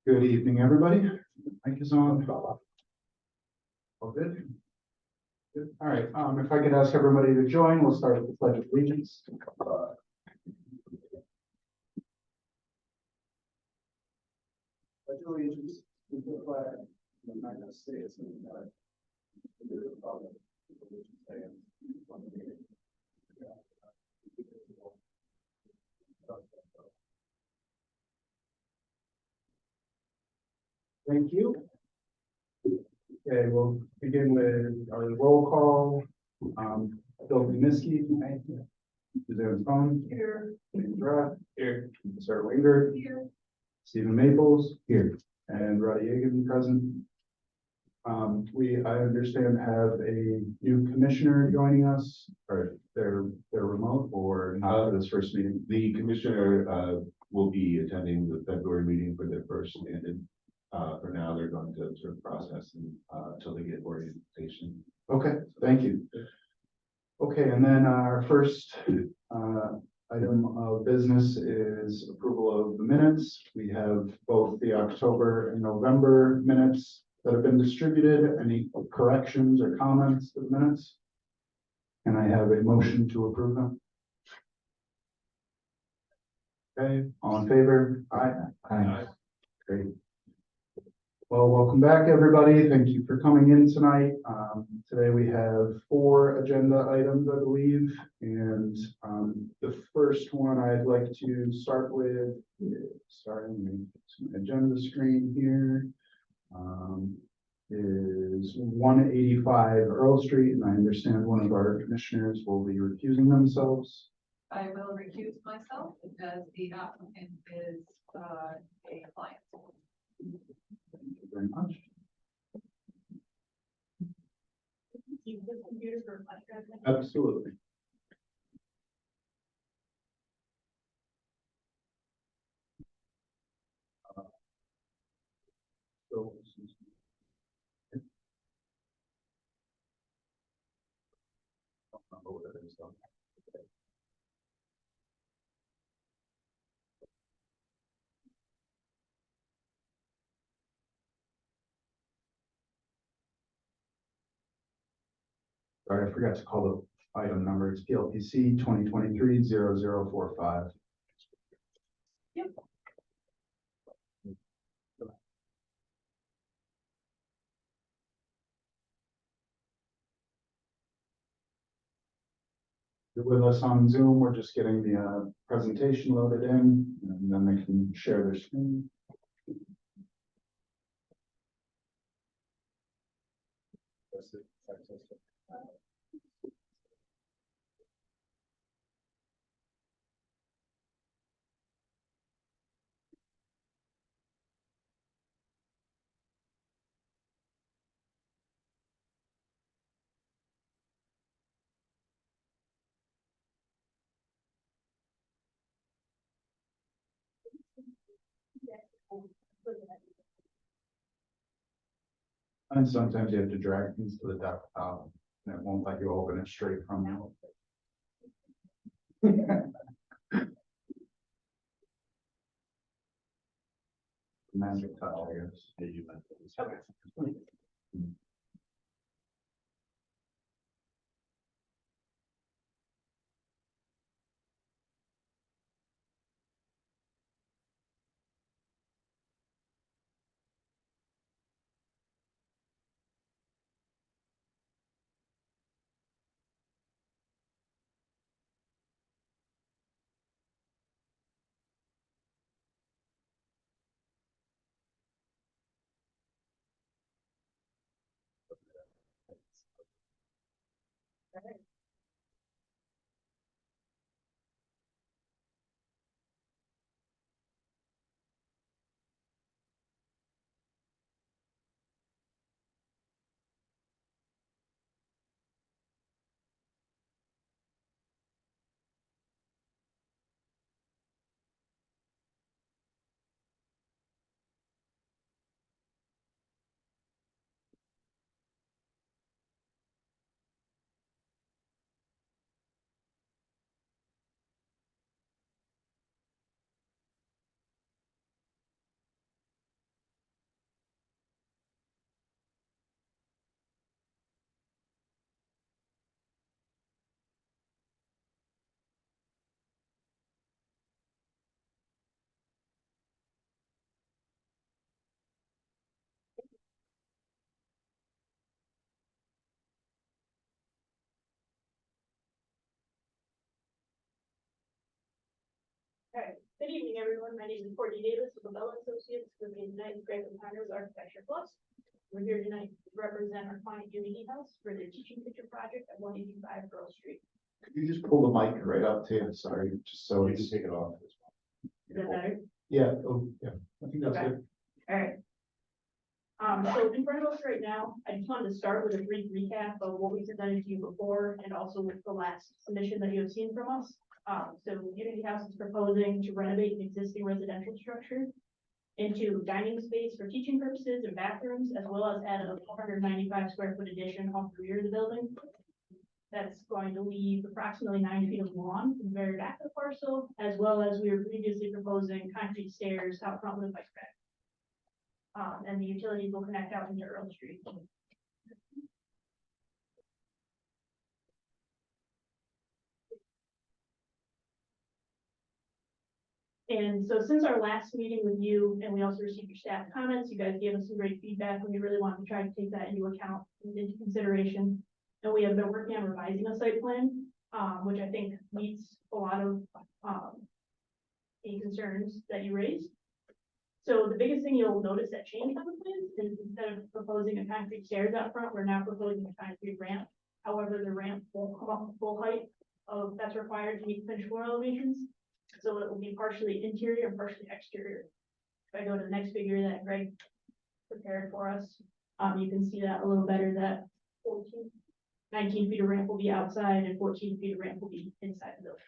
Good evening, everybody. Mic is on. All good? Good. All right, if I could ask everybody to join, we'll start with the Pledge of Allegiance. Pledge of Allegiance to the flag of the United States of America, and to the republic for which it stands, one nation, under God, indivisible, with justice and justice. Thank you. Okay, we'll begin with our roll call. Bill Miski, Suzanne Stone. Here. James Rath. Here. Sarah Winger. Here. Stephen Maples. Here. And Roddy Yagan present. I understand have a new commissioner joining us, or they're remote or not for this first meeting. The commissioner will be attending the February meeting for their first stand-in. For now, they're going to sort of process and until they get orientation. Okay, thank you. Okay, and then our first item of business is approval of the minutes. We have both the October and November minutes that have been distributed. Any corrections or comments to the minutes? Can I have a motion to approve them? Okay, all in favor? Aye. Aye. Great. Well, welcome back, everybody. Thank you for coming in tonight. Today we have 4 agenda items, I believe. And the first one I'd like to start with is, sorry, let me get to my agenda screen here. Is 185 Earl Street, and I understand one of our commissioners will be recusing themselves. I will recuse myself as the applicant is a client. Thank you very much. Absolutely. So, sorry, I forgot to call the item number. It's PLPC 2023-0045. Yep. You're with us on Zoom. We're just getting the presentation loaded in, and then they can share their screen. And sometimes you have to drag things to the desktop, and it won't let you open it straight from you. Magic touch, I guess. Alright, good evening, everyone. My name is Courtney Davis with Bell Associates with the United Franklin Partners Architecture Plus. We're here tonight to represent our client Unity House for their teaching picture project at 185 Pearl Street. Could you just pull the mic right up to you? Sorry, just so We it's, just take it off. Is that better? yeah, oh, yeah, I think that's Okay. good. Alright. So in front of us right now, I just wanted to start with a brief recap of what we presented to you before and also with the last submission that you have seen from us. So Unity House is proposing to renovate an existing residential structure into dining space for teaching purposes and bathrooms, as well as add a 495 square foot addition off the rear of the building. That's going to leave approximately 9 feet of lawn in the very back of the parcel, as well as we were previously proposing concrete stairs out front with a bike rack. And the utilities will connect out into Earl Street. And so since our last meeting with you, and we also received your staff comments, you guys gave us some great feedback, and we really wanted to try to take that into account and into consideration. And we have been working on revising a site plan, which I think meets a lot of the concerns that you raised. So the biggest thing you'll notice that changed on the plan is instead of proposing a concrete stairs out front, we're now proposing a concrete ramp. However, the ramp won't come up to full height of that's required to meet finished floor elevations. So it will be partially interior and partially exterior. If I go to the next figure that Greg prepared for us, you can see that a little better that 19 feet of ramp will be outside and 14 feet of ramp will be inside the building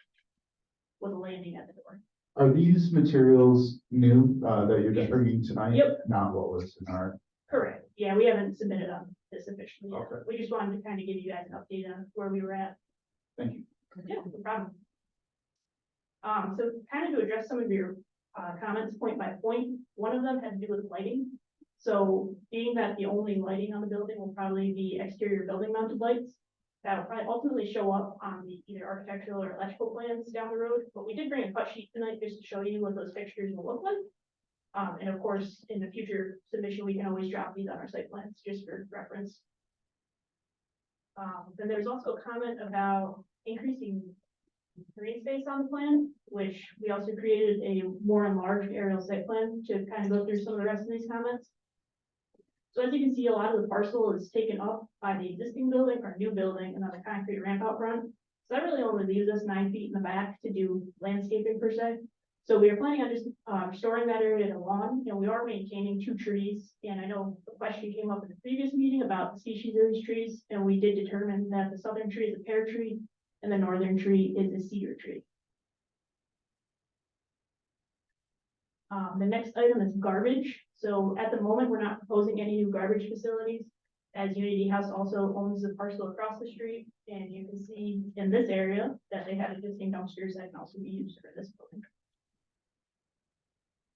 with a landing at the door. Are these materials new, that you're just Yes. bringing tonight? Yep. Not what was in our, Correct. Yeah, we haven't submitted on this officially yet. Okay. We just wanted to kind of give you guys an update on where we were at. thank you. Yeah, no problem. So kind of to address some of your comments point by point, one of them had to do with lighting. So being that the only lighting on the building will probably be exterior building mounted lights, that will probably ultimately show up on the either architectural or electrical plans down the road. But we did bring a cut sheet tonight just to show you what those fixtures will look like. And of course, in the future submission, we can always drop these on our site plans just for reference. Then there's also a comment about increasing green space on the plan, which we also created a more enlarged aerial site plan to kind of go through some of the rest of these comments. So as you can see, a lot of the parcel is taken up by the existing building or new building and then the concrete ramp out front. So that really only leaves us 9 feet in the back to do landscaping per se. So we are planning on just storing that area in a lawn, and we are maintaining 2 trees. And I know the question came up in the previous meeting about the species of these trees, and we did determine that the southern tree is a pear tree and the northern tree is a cedar tree. The next item is garbage. So at the moment, we're not proposing any new garbage facilities, as Unity House also owns the parcel across the street. And you can see in this area that they have existing dumpsters that can also be used for this building.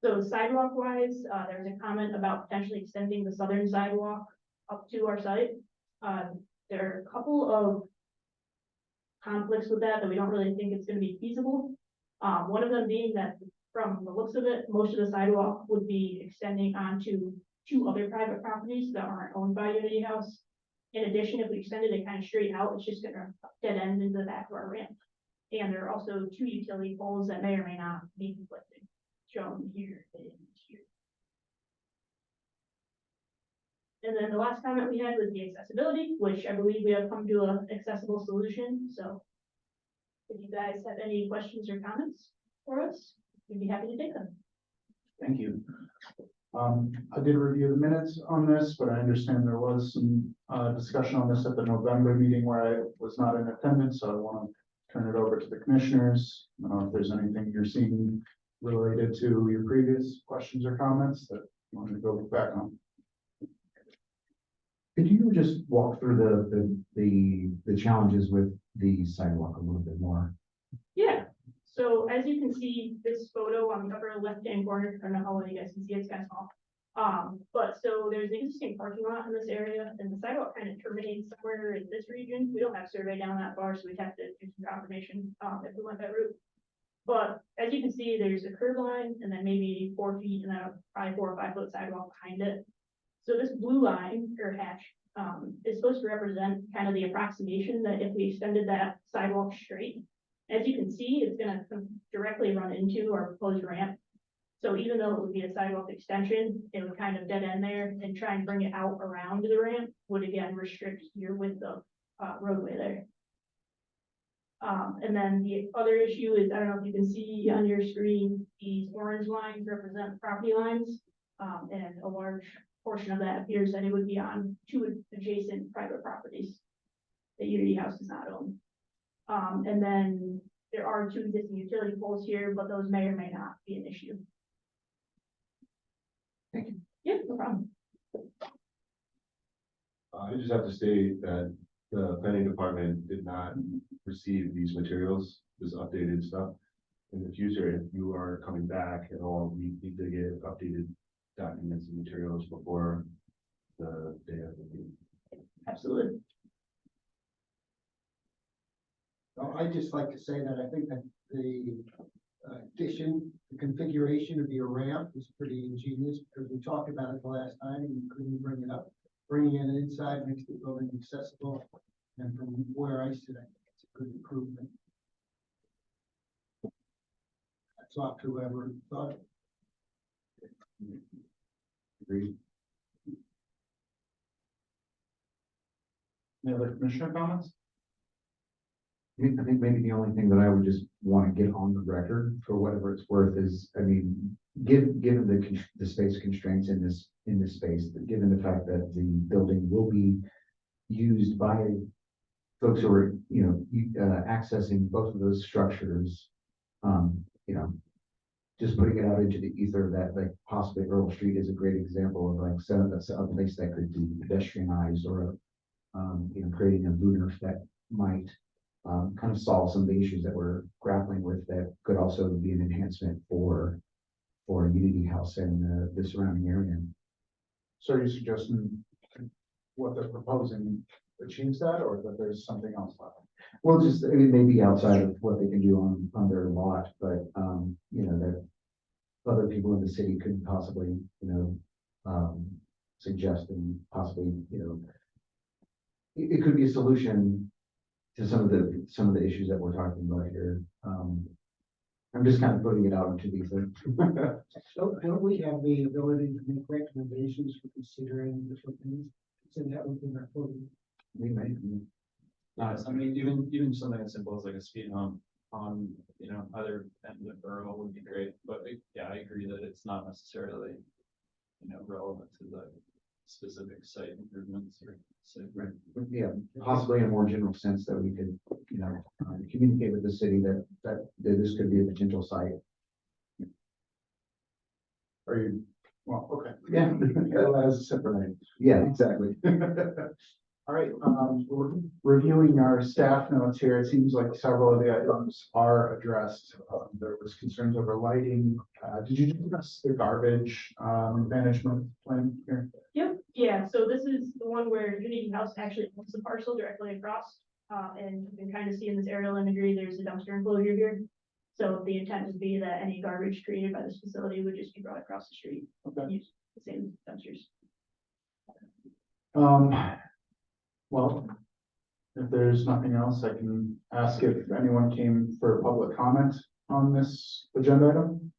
So sidewalk wise, there's a comment about potentially extending the southern sidewalk up to our site. There are a couple of conflicts with that we don't really think it's going to be feasible. One of them being that from the looks of it, most of the sidewalk would be extending onto 2 other private properties that aren't owned by Unity House. In addition, if we extended it kind of straight out, it's just going to dead end into the back of our ramp. And there are also 2 utility poles that may or may not be conflicting, shown here and here. And then the last comment we had was the accessibility, which I believe we have come to an accessible solution. So if you guys have any questions or comments for us, we'd be happy to take them. Thank you. I did review the minutes on this, but I understand there was some discussion on this at the November meeting where I was not in attendance, so I want to turn it over to the commissioners. I don't know if there's anything you're seeing related to your previous questions or comments that you want to go back on. Could you just walk through the challenges with the sidewalk a little bit more? Yeah. So as you can see, this photo on the upper left-hand corner, I don't know how well you guys can see, it's kind of small. But so there's an existing parking lot in this area, and the sidewalk kind of terminates somewhere in this region. We don't have survey down that far, so we'd have to do some confirmation if we went that route. But as you can see, there's a curb line, and then maybe 4 feet, and then probably 4 or 5 foot sidewalk behind it. So this blue line or hatch is supposed to represent kind of the approximation that if we extended that sidewalk straight As you can see, it's gonna come directly run into our proposed ramp. So even though it would be a sidewalk extension, it would kind of dead end there and try and bring it out around the ramp would again restrict your width of roadway there. And then the other issue is, I don't know if you can see on your screen, these orange lines represent property lines. And a large portion of that appears that it would be on two adjacent private properties that Unity House does not own. And then there are two existing utility poles here, but those may or may not be an issue. Thank you. Yeah, no problem. I just have to state that the planning department did not receive these materials, this updated stuff. In the future, if you are coming back at all, we need to get updated documents and materials before the day of the meeting. Absolutely. Well, I'd just like to say that I think that the addition, the configuration of your ramp is pretty ingenious, because we talked about it the last time and we couldn't bring it up. Bringing it inside makes the building accessible, and from where I sit, I think it's a good improvement. That's off to whoever thought it. Agreed. Any other commissioner comments? I think maybe the only thing that I would just want to get on the record for whatever it's worth is, I mean, given the space constraints in this space, given the fact that the building will be used by folks who are, accessing both of those structures, just putting it out into the ether that like possibly Earl Street is a great example of like a place that could be pedestrianized or, creating a lunar that might kind of solve some of the issues that we're grappling with that could also be an enhancement for Unity House and the surrounding area. So are you suggesting what they're proposing achieves that, or that there's something else left? Well, just, I mean, maybe outside of what they can do on their lot, but, that other people in the city could possibly, suggest and possibly, it could be a solution to some of the issues that we're talking about here. I'm just kind of putting it out into these things. Don't we have the ability to make recommendations for considering different things? So that would be our voting. We may, I mean, even something as simple as like a speed hump on, other end of Earl would be great, but yeah, I agree that it's not necessarily, relevant to the specific site improvements or. yeah, possibly in a more general sense that we could, communicate with the city that this could be a potential site. Are you, well, okay. Yeah. That has a separate name. Yeah, exactly. All right, we're reviewing our staff notes here. It seems like several of the items are addressed. There was concerns over lighting. Did you discuss the garbage, management plan here? Yep, yeah, so this is the one where Unity House actually owns the parcel directly across. And you can kind of see in this aerial imagery, there's a dumpster enclosure here. So the intent would be that any garbage created by this facility would just be brought across the street. Okay. Use the same dumpsters. Well, if there's nothing else, I can ask if anyone came for public comment on this agenda item.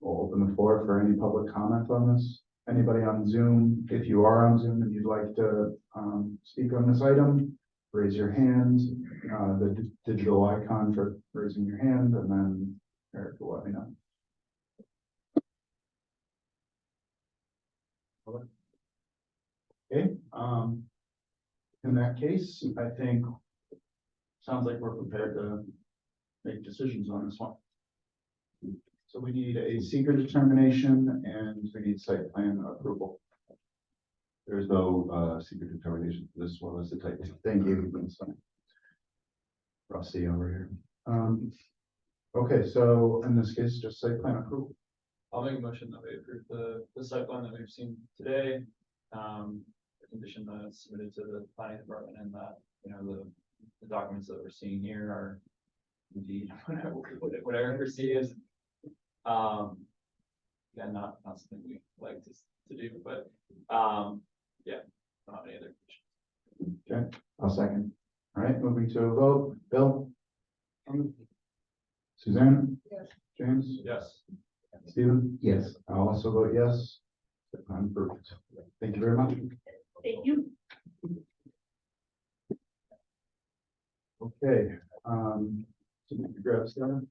We'll open the floor for any public comment on this. Anybody on Zoom, if you are on Zoom and you'd like to speak on this item, raise your hand, the digital icon for raising your hand, and then Eric will let me know. Okay, in that case, I think sounds like we're prepared to make decisions on this one. So we need a seeker determination and we need site plan approval. There's no secret determination for this one, as the type. Thank you. Rusty over here. Okay, so in this case, just site plan approval. I'll make a motion that we approve the site plan that we've seen today. The condition that is submitted to the planning department and that, the documents that we're seeing here are indeed whatever we see is. Yeah, not something we like to do, but, yeah, not any other. Okay, I'll second. all right, moving to a vote. Bill? Suzanne? Yes. James? Yes. Stephen? Yes. I'll also vote yes. I'm approved. Thank you very much. Thank you. Okay, so we can grab Stephen.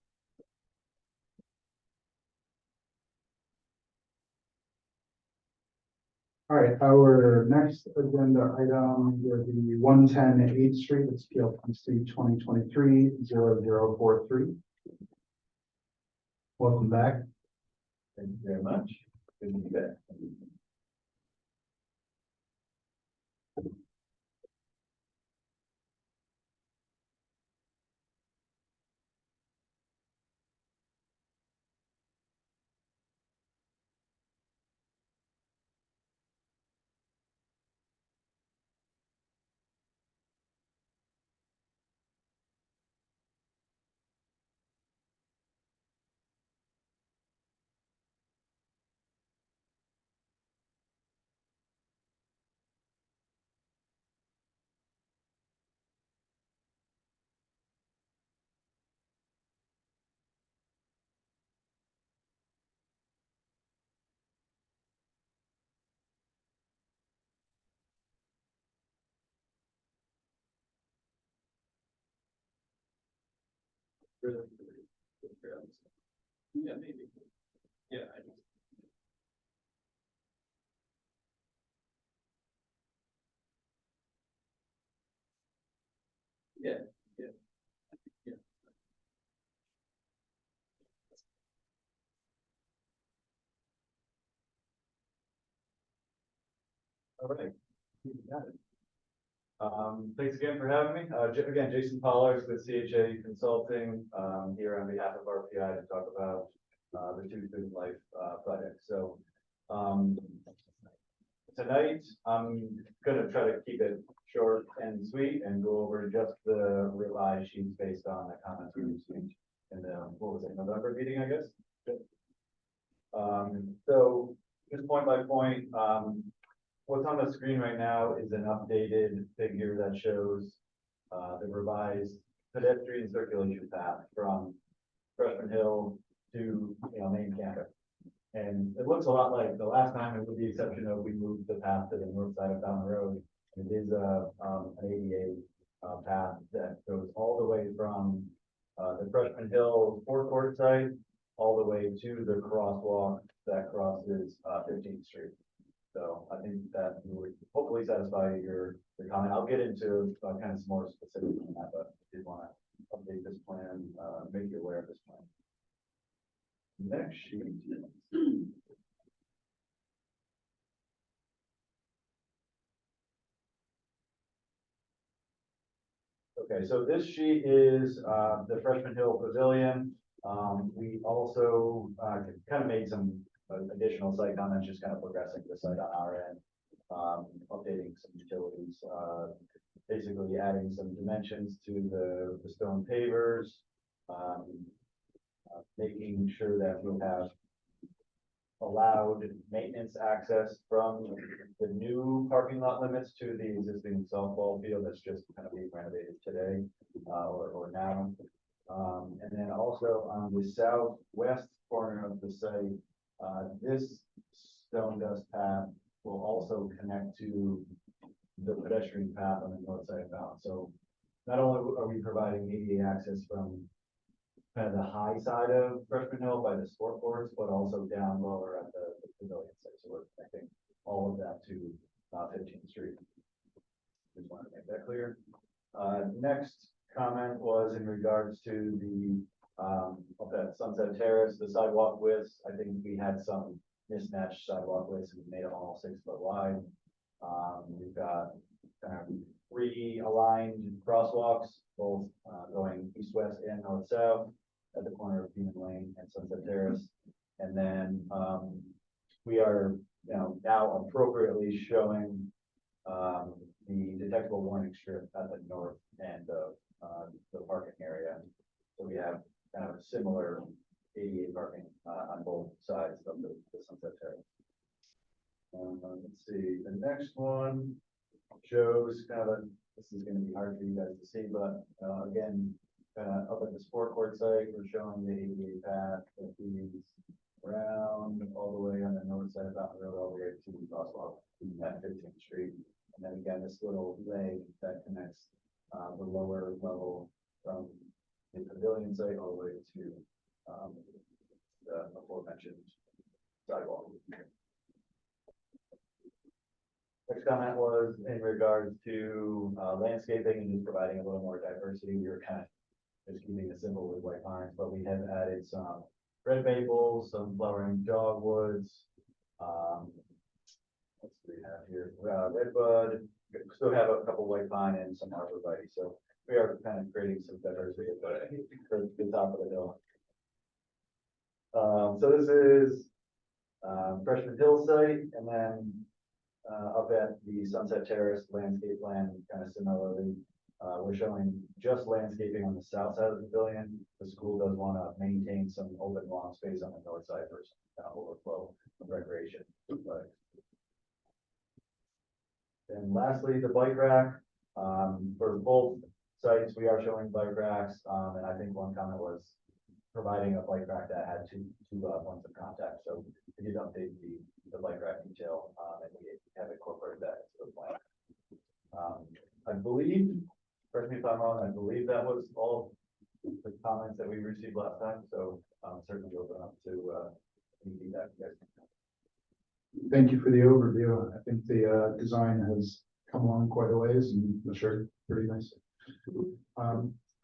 All right, our next agenda item will be 110 8th Street, it's PLPC 2023-0043. Welcome back. Thank you very much. Good to be back. Yeah, maybe. Yeah. Yeah, yeah. Yeah. All right. You got it. Thanks again for having me. Again, Jason Pollard with CHA Consulting, here on behalf of RPI to talk about, the two student life, projects. So, tonight, I'm gonna try to keep it short and sweet and go over just the revised sheets based on the comments we received in the, what was it, November meeting, I guess? So just point by point, what's on the screen right now is an updated figure that shows the revised pedestrian circulation path from Freshman Hill to, main campus. And it looks a lot like the last time, with the exception of we moved the path to the north side of Down Road. It is an ADA path that goes all the way from the Freshman Hill Sport Court site all the way to the crosswalk that crosses 15th Street. So I think that would hopefully satisfy your comment. I'll get into kind of some more specifics on that, but I did want to update this plan, make you aware of this plan. Next sheet. Okay, so this sheet is the Freshman Hill Pavilion. We also kind of made some additional site comments, just kind of progressing the site on our end, updating some utilities, basically adding some dimensions to the stone pavers, making sure that we'll have allowed maintenance access from the new parking lot limits to the existing softball field that's just kind of being renovated today, or now. And then also on the southwest corner of the site, this stone dust path will also connect to the pedestrian path on the north side of town. So not only are we providing ADA access from kind of the high side of Freshman Hill by the sport courts, but also down lower at the pavilion site. So we're connecting all of that to 15th Street. Just wanted to make that clear. Next comment was in regards to the up at Sunset Terrace, the sidewalk widths. I think we had some mismatched sidewalk widths, and we made them all 6 foot wide. We've got kind of 3 aligned crosswalks, both going east-west and north-south at the corner of Beaman Lane and Sunset Terrace. And then we are, now appropriately showing the detectable warning strip at the north end of the parking area. So we have kind of a similar ADA parking on both sides of the Sunset Terrace. Let's see, the next one shows shows kind of a, this is gonna be hard for you guys to see, but, again, kind of up at the sport court site, we're showing the ADA path that leads around all the way on the north side of Mountain Road, all the way to the crosswalk at 15th Street. And then again, this little leg that connects, the lower level from the pavilion site all the way to, the aforementioned sidewalk. Next comment was in regards to landscaping and just providing a little more diversity. We were kind of just keeping it simple with white pines, but we have added some red maples, some flowering dogwoods. What's we have here? Redbud. Still have a couple white pine and some arborvitae. So we are kind of creating some diversity for the top of the hill. So this is Freshman Hill site, and then up at the Sunset Terrace landscape plan, kind of similarly, we're showing just landscaping on the south side of the pavilion. The school does want to maintain some open lawn space on the north side for some overflow of recreation. But and lastly, the bike rack. For both sites, we are showing bike racks, and I think one comment was providing a bike rack that had two points of contact. So we did update the bike rack detail, and we have incorporated that into the plan. I believe, correct me if I'm wrong, I believe that was all the comments that we received last time. So certainly open up to any feedback you guys. Thank you for the overview. I think the design has come along quite a ways and the shirt pretty nice.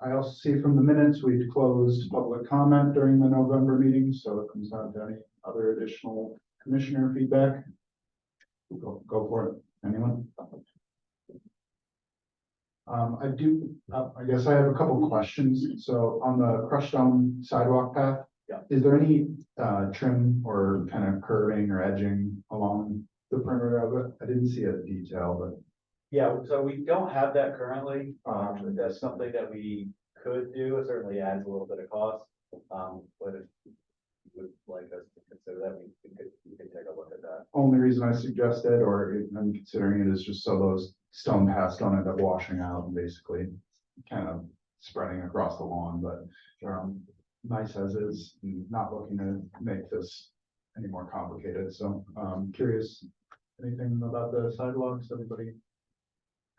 I also see from the minutes, we've closed public comment during the November meeting, so it comes down to any other additional commissioner feedback. Go for it. Anyone? I guess I have a couple questions. So on the crushed stone sidewalk path, Yeah. is there any trim or kind of curving or edging along the perimeter of it? I didn't see a detail, but Yeah, so we don't have that currently. That's something that we could do. It certainly adds a little bit of cost. But if you would like us to consider that, we could take a look at that. only reason I suggested, or I'm considering it, is just so those stone paths don't end up washing out and basically kind of spreading across the lawn, but nice as is, not looking to make this any more complicated. So curious, anything about the sidewalks? Everybody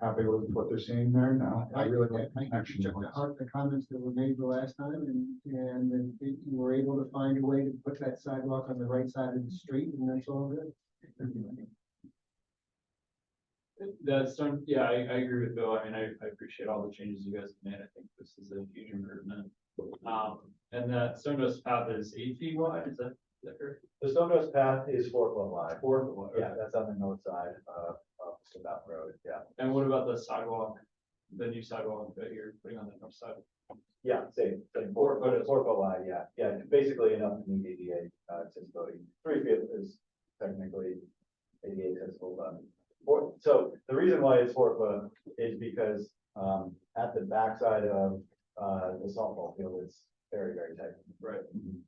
happy with what they're seeing there now? I really like the action Check points. out the comments that were made the last time, and then you were able to find a way to put that sidewalk on the right side of the street, and that's all good. That's, yeah, I agree with Bill. I mean, I appreciate all the changes you guys have made. I think this is a huge improvement. And that Stone Dust path is 8 feet wide, is that correct? The Stone Dust path is 4 foot wide. 4 foot wide. Yeah, that's on the north side of the Mountain Road. Yeah. And what about the sidewalk, the new sidewalk that you're putting on the north side? Yeah, same 4 foot, 4 foot wide. Yeah. Yeah. Basically enough to meet ADA accessibility. 3 feet is technically ADA accessible, but so the reason why it's 4 foot is because at the backside of the softball field, it's very, very tight. Right.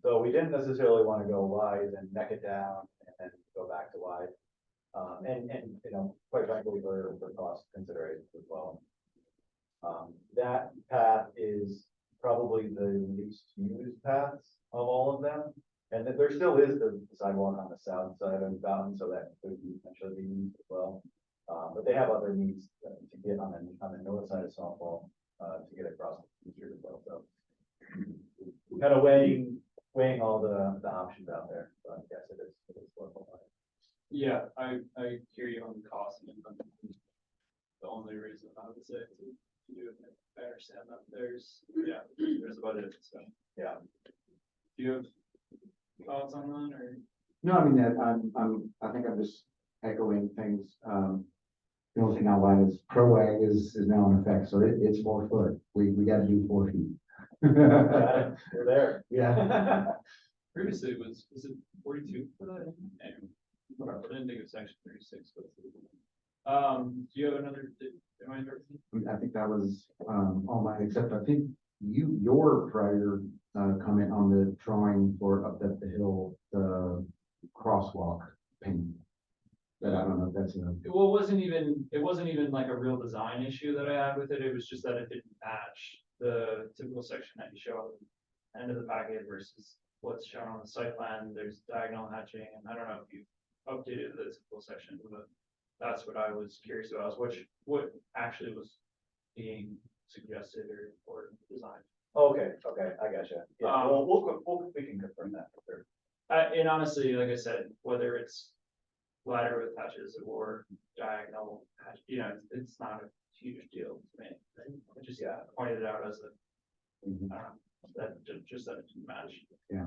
So we didn't necessarily want to go wide and neck it down and then go back to wide. And you know, quite frankly, for cost considerations as well. That path is probably the least used paths of all of them. And then there still is the sidewalk on the south side of the mountain, so that could potentially be used as well. But they have other needs to get on the north side of softball to get across the street as well. So kind of weighing all the options out there. But yes, it is worthwhile. Yeah, I hear you on the cost. And the only reason I would say to do it, I understand that there's a budget, so. Yeah. Do you have thoughts on that, or? No, I mean, I think I'm just echoing things. The only thing I'll add is ProAg is now in effect, so it's 4 foot. We got to do 4 feet. We're there. Yeah. Previously, was it 42 for that? Anyway, whatever, I didn't think it was actually 36, but. Do you have another, am I interrupting? I think that was all mine, except I think your prior comment on the drawing for up at the hill, the crosswalk paint. But I don't know if that's a, Well, it wasn't even like a real design issue that I had with it, it was just that it didn't match the typical section that you show at the end of the packet versus what's shown on the site plan, there's diagonal hatching, and I don't know if you've updated the typical section, but that's what I was curious about, is what actually was being suggested or designed. Okay, I gotcha. Yeah, we can confirm that for sure. And honestly, like I said, whether it's ladder with hatches or diagonal hatch, it's not a huge deal to me. I just pointed it out as a, just that it didn't match. Yeah.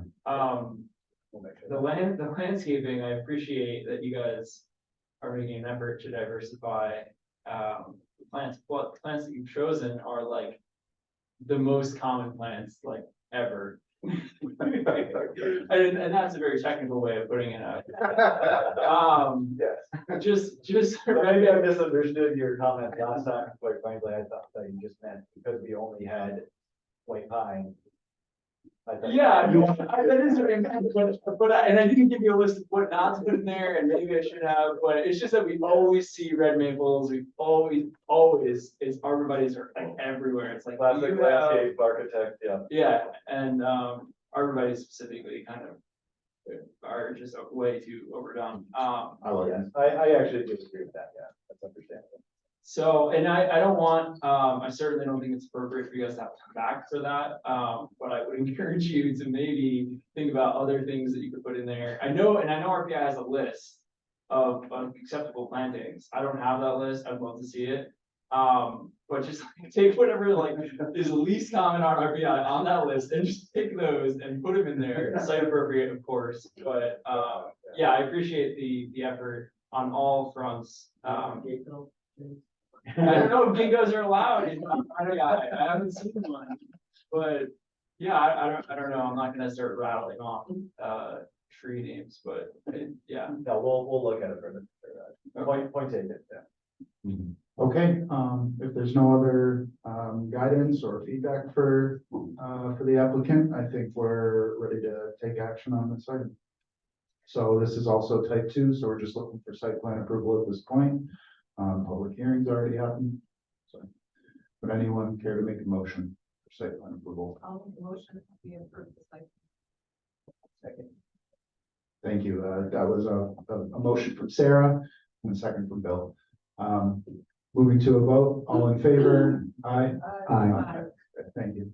We'll make sure. The landscaping, I appreciate that you guys are making an effort to diversify, the plants, but the plants that you've chosen are like the most common plants like ever. And that's a very technical way of putting it out. Yes. Just So maybe I misunderstood your comment last time, quite frankly, I thought that you just meant because we only had white pine. I thought- Yeah, that is what I meant, and I didn't give you a list of what not to put in there, and maybe I should have, but it's just that we always see red maples, we always, it's arborvitaes are like everywhere, it's like. Classic you have- landscape architect, yeah. Yeah, and, arborvitaes specifically kind of are just way too overdone, I like Yes, I actually disagree with that, yeah, that's understandable. So, and I don't want, I certainly don't think it's appropriate for you guys to have to come back for that. But I would encourage you to maybe think about other things that you could put in there. I know RPI has a list of acceptable plantings. I don't have that list. I'd love to see it. But just take whatever like is least common on RPI on that list and just take those and put them in there. Site appropriate, of course. But, yeah, I appreciate the effort on all fronts. I don't know if ginkgos are allowed. I haven't seen one, but yeah, I don't know. I'm not gonna start rattling off tree names, but yeah. No, we'll look at it further. Point taken, yeah. Okay, if there's no other, guidance or feedback for the applicant, I think we're ready to take action on this item. So this is also type 2, so we're just looking for site plan approval at this point. Public hearings already happened. So, would anyone care to make a motion for site plan approval? I'll make a motion to be approved the site. Second. Thank you. That was a motion from Sarah and a second from Bill. Moving to a vote, all in favor? Aye. Aye. Thank you.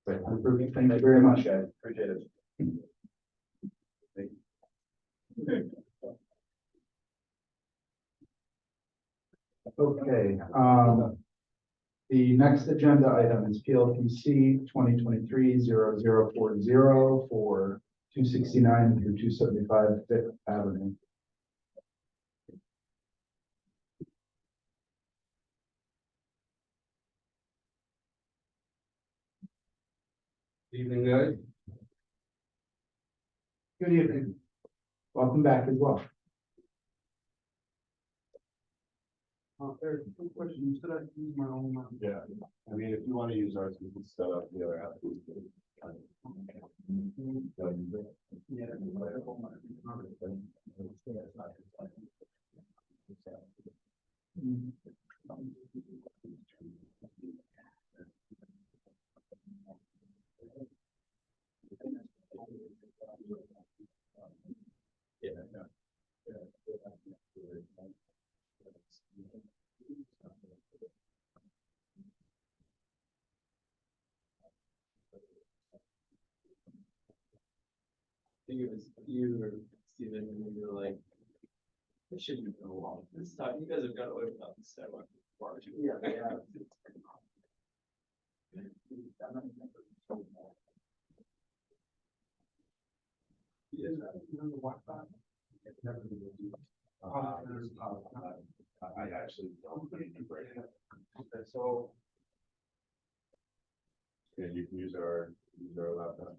Site plan approved. Thank you very much. Guys, appreciate it. Okay, the next agenda item is PLPC 2023-0040 for 269 through 275 Fifth Avenue. Evening, guys. Good evening. Welcome back as well. There's a quick question. You said I can use my own. Yeah, I mean, if you want to use ours, we can set up the other app. Yeah. I think it was you or Steven, and you were like, it shouldn't go along this time. You guys have got away without this step on barbecue. Yeah, yeah. I actually don't. So. Yeah, you can use our laptop.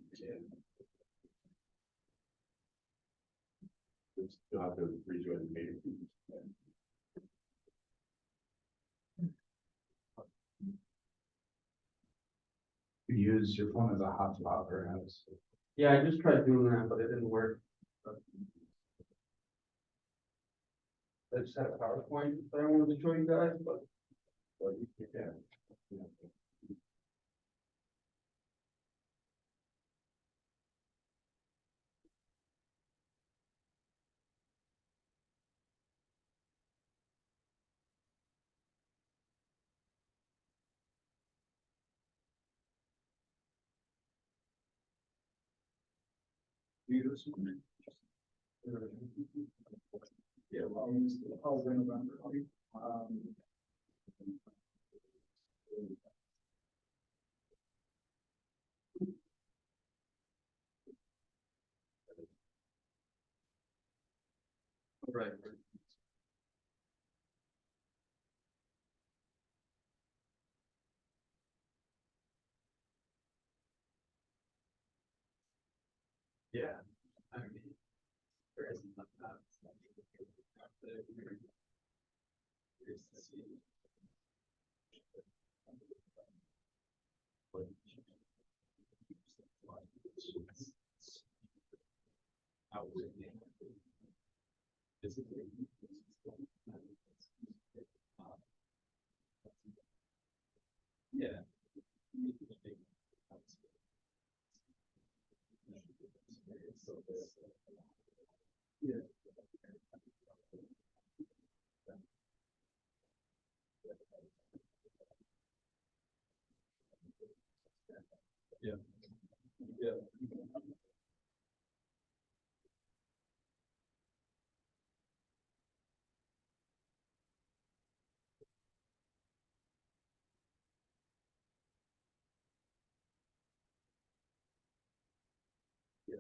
You'll have to rejoin the meeting. You use your phone as a hotspot perhaps. Yeah, I just tried doing that, but it didn't work. I just had a PowerPoint that I wanted to show you guys, but. Yeah. Yeah, well, I'll remember. Right. Yeah, I mean, there isn't enough time. Here's the scene. Physically. Yeah. Yeah. Yeah. Yeah. Yeah.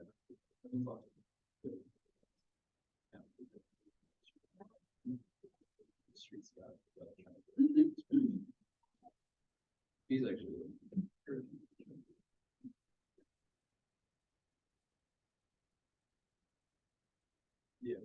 Streets got. He's actually. Yeah.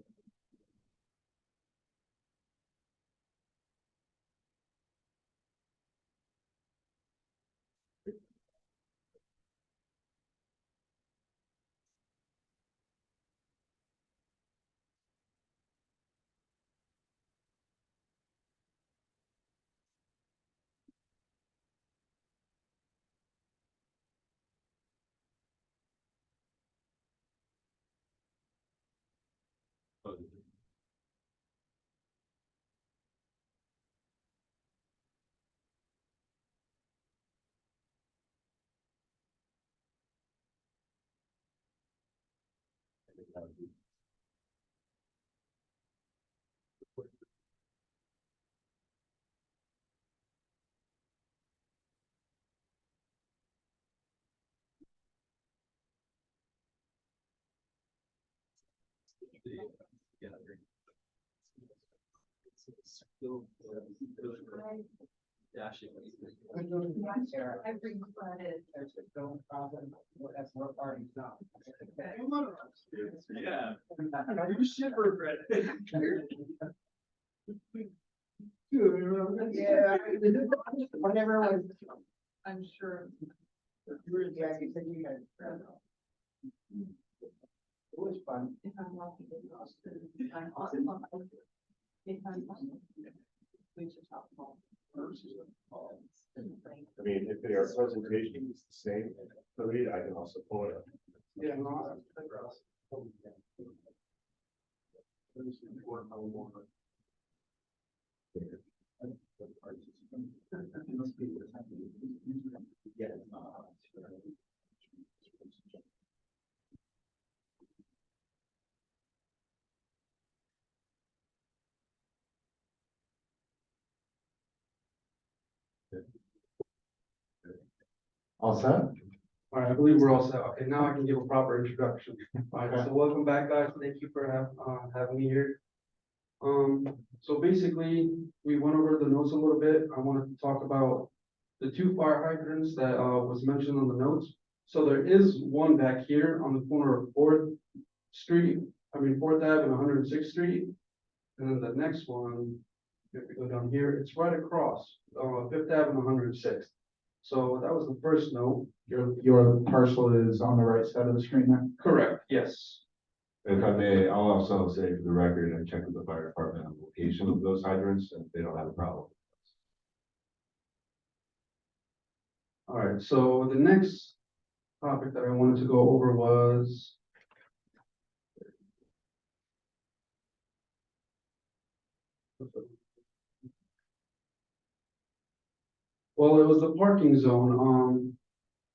Oh, I think that would be. Yeah. It's still really dashing. I bring credit. That's what party's not. Yeah. You shiver, Brett. Yeah, whatever was. I'm sure. Yeah, you said you guys. It was fun. If I'm lucky, if I'm awesome. If I'm lucky. We should talk more. I mean, if their presentation is the same, for me, I can also pull it up. Yeah, no. All set? All right, I believe we're all set. Okay, now I can give a proper introduction. All right, so welcome back, guys. Thank you for having me here. So basically, we went over the notes a little bit. I wanted to talk about the two fire hydrants that was mentioned on the notes. So there is one back here on the corner of Fourth Ave and 106th Street. And then the next one, if we go down here, it's right across, Fifth Ave and 106th. So that was the first note. Your parcel is on the right side of the screen there? Correct, yes. If I may, I'll also say for the record, I checked with the fire department on the location of those hydrants, and they don't have a problem. All right, so the next topic that I wanted to go over was. Well, it was the parking zone.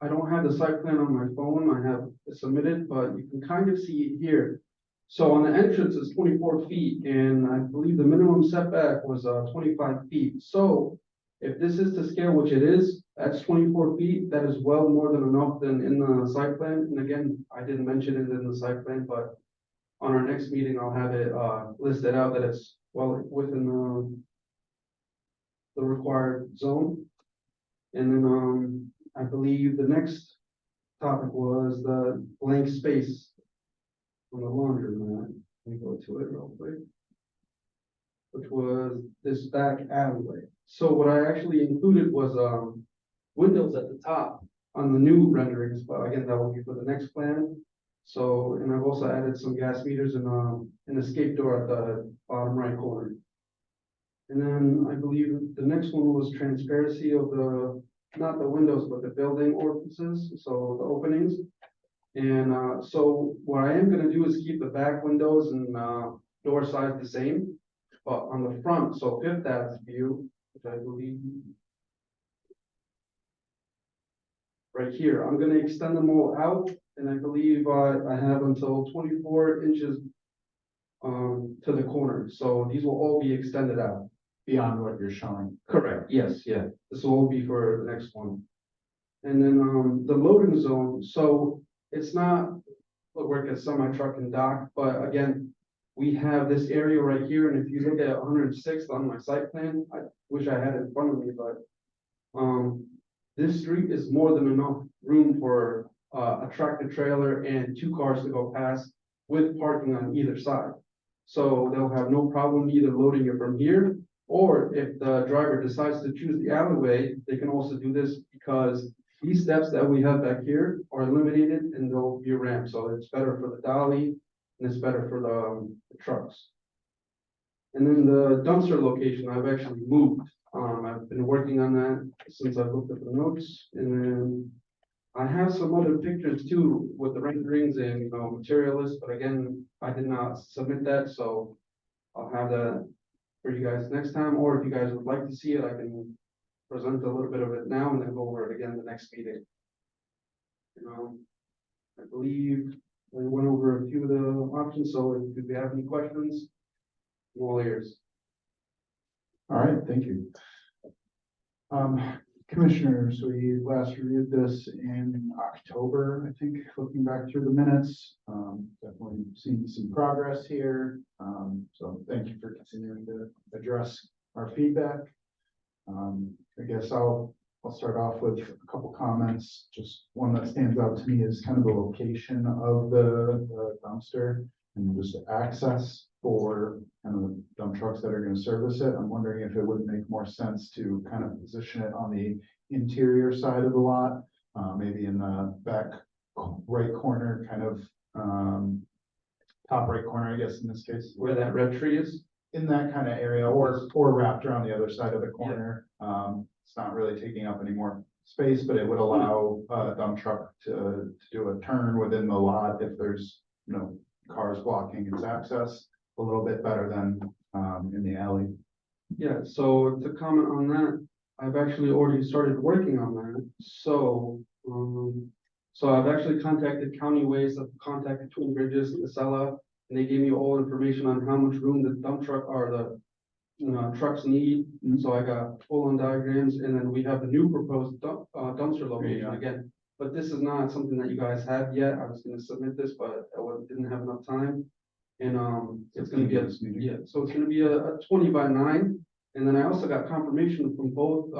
I don't have the site plan on my phone. I have it submitted, but you can kind of see it here. So on the entrance is 24 feet, and I believe the minimum setback was 25 feet. So if this is to scale, which it is, that's 24 feet. That is well more than enough than in the site plan. And again, I didn't mention it in the site plan, but on our next meeting, I'll have it listed out that it's well within the required zone. And then I believe the next topic was the blank space on the laundromat. Let me go to it real quick. Which was this back alleyway. So what I actually included was windows at the top on the new renderings, but again, that will be for the next plan. So, and I've also added some gas meters and an escape door at the bottom right corner. And then I believe the next one was transparency of the, not the windows, but the building orifices, so the openings. And so what I am gonna do is keep the back windows and door size the same, but on the front, so Fifth Ave view, which I believe right here, I'm gonna extend them all out, and I believe I have until 24 inches to the corner, so these will all be extended out. Beyond what you're showing. Correct, yes, yeah, this will all be for the next one. And then, the loading zone, so it's not where it gets semi truck and dock, but again, we have this area right here, and if you look at 106th on my site plan, I wish I had it in front of me, but this street is more than enough room for a tractor trailer and 2 cars to go past with parking on either side. So they'll have no problem either loading it from here, or if the driver decides to choose the alleyway, they can also do this because these steps that we have back here are eliminated and there'll be a ramp. So it's better for the dolly and it's better for the trucks. And then the dumpster location, I've actually moved. I've been working on that since I looked at the notes, and then I have some other pictures too with the renderings and, material list, but again, I did not submit that, so I'll have that for you guys next time, or if you guys would like to see it, I can present a little bit of it now and then go over it again the next meeting. I believe we went over a few of the options, so if you have any questions, I'm all ears. All right, thank you. Commissioners, we last reviewed this in October, I think, looking back through the minutes. Definitely seen some progress here. So thank you for continuing to address our feedback. I guess I'll start off with a couple comments. Just one that stands out to me is kind of the location of the dumpster and just access for kind of the dump trucks that are going to service it. I'm wondering if it wouldn't make more sense to kind of position it on the interior side of the lot, maybe in the back right corner, kind of top right corner, I guess, in this case. Where that red tree is? In that kind of area, or wrapped around the other side of the corner. It's not really taking up any more space, but it would allow a dump truck to do a turn within the lot if there's, cars blocking its access a little bit better than in the alley. Yeah, so to comment on that, I've actually already started working on that. So, so I've actually contacted County Waste, I've contacted Twin Bridges, Casella, and they gave me all information on how much room the dump truck or the trucks need. So I got full on diagrams, and then we have the new proposed dumpster location again. But this is not something that you guys have yet. I was gonna submit this, but I didn't have enough time. And it's gonna be so it's gonna be a 20 by 9. And then I also got confirmation from both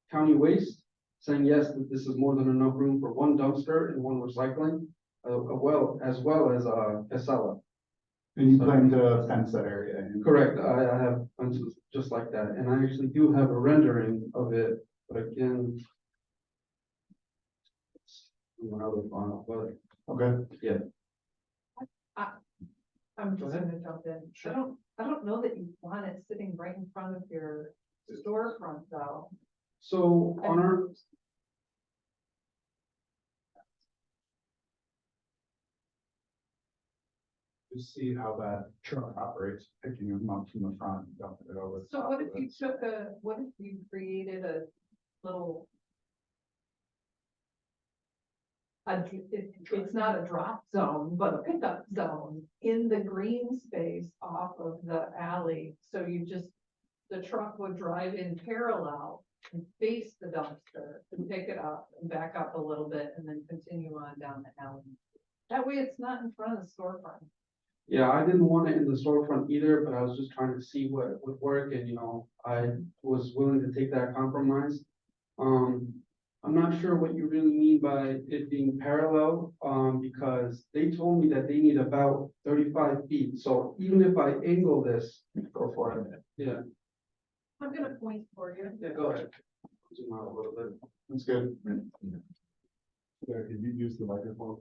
County Waste saying yes, that this is more than enough room for one dumpster and one recycling, as well as Casella. And you plan to fence that area in? Correct, I have fences just like that, and I actually do have a rendering of it, but again, it's another file, but Okay. yeah. I'm just gonna jump in. I don't know that you want it sitting right in front of your storefront though. So on our, Just see how that truck operates, picking them up from the front, and dumping it over. the So top what if of you it. what if you created a little. It's not a drop zone, but a pickup zone in the green space off of the alley, so you just. The truck would drive in parallel and face the dumpster and pick it up and back up a little bit and then continue on down the alley. That way it's not in front of the storefront. yeah, I didn't want it in the storefront either, but I was just trying to see what would work and, I was willing to take that compromise. I'm not sure what you really mean by it being parallel, because they told me that they need about 35 feet. So even if I angle this, Go for it. yeah, I'm gonna point for you. yeah, go ahead. Zoom out a little bit. That's good. Yeah, could you use the microphone?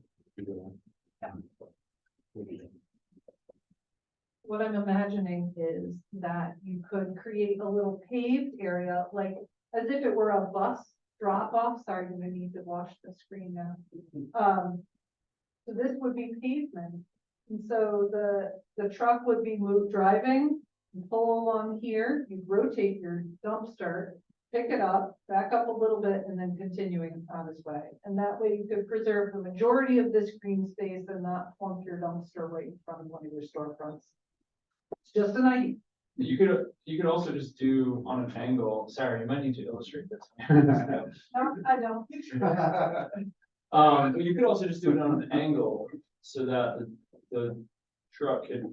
What I'm imagining is that you could create a little paved area, like as if it were a bus drop off. Sorry, I'm gonna need to watch the screen now. So this would be pavement. And so the truck would be driving, and pull along here, you rotate your dumpster, pick it up, back up a little bit, and then continuing on its way. And that way you could preserve the majority of this green space and not plunk your dumpster right in front of one of your storefronts. It's just an idea. You could also just do on an angle, Sarah, you might need to illustrate this. No, I don't. But you could also just do it on an angle so that the truck could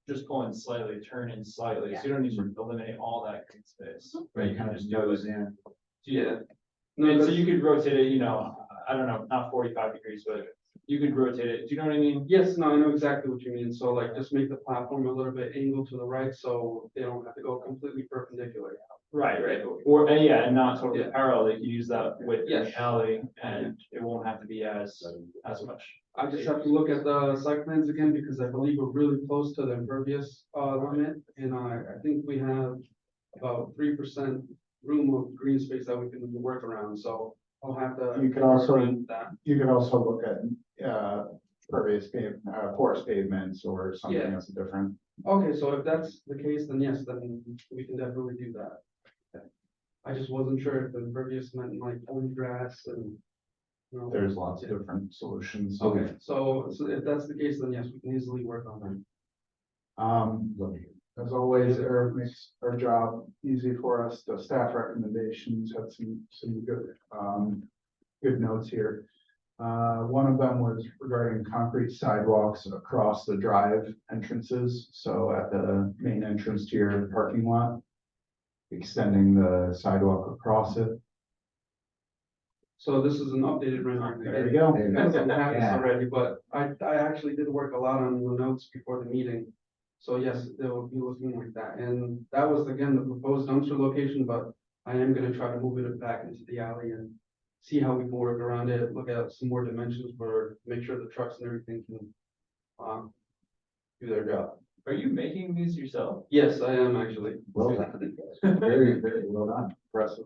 just pull in slightly, turn in slightly, so you don't need to eliminate all that green space. Right, you kind can of just do goes it. in. Yeah, No, and so that's- you could rotate it, I don't know, not 45 degrees, but you could rotate it, do you know what I mean? Yes, no, I know exactly what you mean. So like just make the platform a little bit angled to the right so they don't have to go completely perpendicular. Right, or, yeah, and not totally Yeah. parallel, they could use that with Yes. the alley, and it won't have to be as much. I just have to look at the site plans again because I believe we're really close to the impervious limit. And I think we have about 3% room of green space that we can work around. So I'll have to. You could also- agree with that. You could also look at, pervious porous pavements or something Yeah. that's different. Okay, so if that's the case, then yes, then we can definitely do that. I just wasn't sure if the impervious meant like only grass and. There's lots of different solutions. Okay, so if that's the case, then yes, we can easily work on that. As always, Eric makes our job easy for us. The staff recommendations had some good notes here. One of them was regarding concrete sidewalks across the drive entrances. So at the main entrance to your parking lot, extending the sidewalk across it. So this is an updated rendering. There you go. You guys don't have this Yeah. already, but I actually did work a lot on the notes before the meeting. So yes, they will be looking like that. And that was again, the proposed dumpster location, but I am gonna try to move it back into the alley and see how we can work around it, look at some more dimensions for, make sure the trucks and everything can do their job. Are you making these yourself? Yes, I am actually. Well done. Very, very well done. Impressive.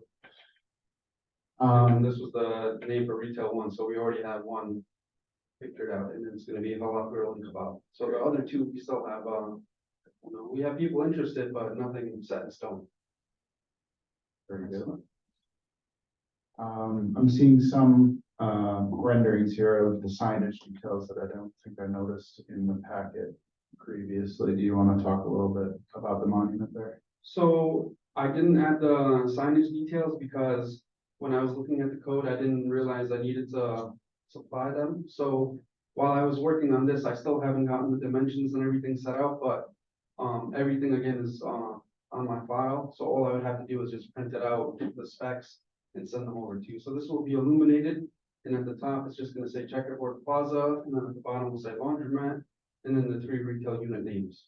This was the name for retail one, so we already have one pictured out, and it's gonna be Halal Grill and Kebab. So the other two, we still have, we have people interested, but nothing set in stone. Very good. I'm seeing some renderings here of the signage details that I don't think I noticed in the packet previously. Do you want to talk a little bit about the monument there? So I didn't add the signage details because when I was looking at the code, I didn't realize I needed to supply them. So while I was working on this, I still haven't gotten the dimensions and everything set out, but everything again is on my file. So all I would have to do is just print it out, the specs, and send them over to you. So this will be illuminated, and at the top, it's just gonna say Checkerboard Plaza, and then at the bottom will say Laundromat, and then the 3 retail unit names.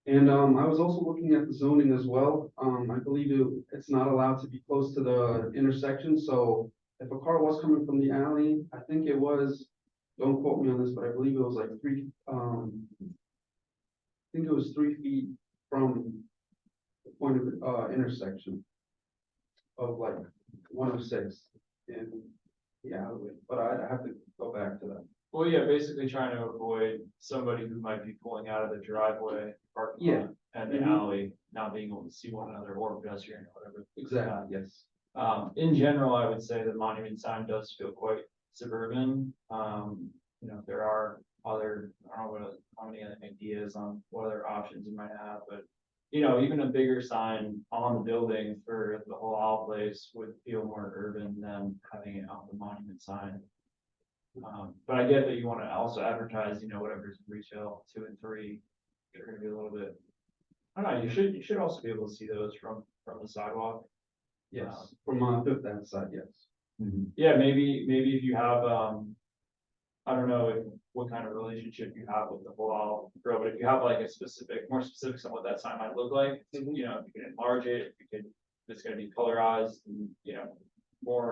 And I was also looking at the zoning as well. I believe it's not allowed to be close to the intersection, so if a car was coming from the alley, I think it was, don't quote me on this, but I believe it was like I think it was 3 feet from the point of, intersection of like 106 in the alleyway, but I have to go back to that. Well, yeah, basically trying to avoid somebody who might be pulling out of the driveway, parking Yeah. lot, and the Mhm. alley, not being able to see one another or pedestrian or whatever. Exactly, yes. In general, I would say the monument sign does feel quite suburban. There are other, I don't know how many other ideas on what other options you might have, but even a bigger sign on the building for the whole owl place would feel more urban than having it on the monument sign. But I get that you want to also advertise, whatever's retail 2 and 3, they're gonna be a little bit. I don't know, you should also be able to see those from the sidewalk. Yes, from Fifth Ave side, yes. Yeah, maybe if you have, I don't know what kind of relationship you have with the whole owl grow, but if you have like more specifics on what that sign might look like, if you can enlarge it, if it's gonna be colorized and,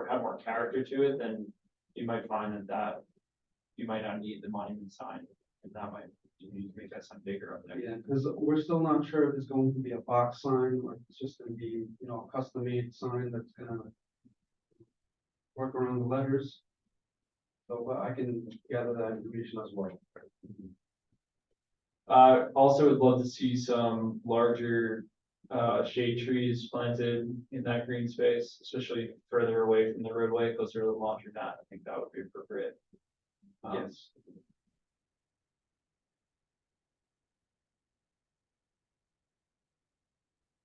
have more character to it, then you might find that you might not need the monument sign, and that might, you need to make that sign bigger up there. Yeah, because we're still not sure if it's going to be a box sign or if it's just gonna be, a custom made sign that's gonna work around the letters. So, but I can gather that information as well. Also would love to see some larger, shade trees planted in that green space, especially further away from the roadway, closer to the laundromat. I think that would be appropriate. Yes.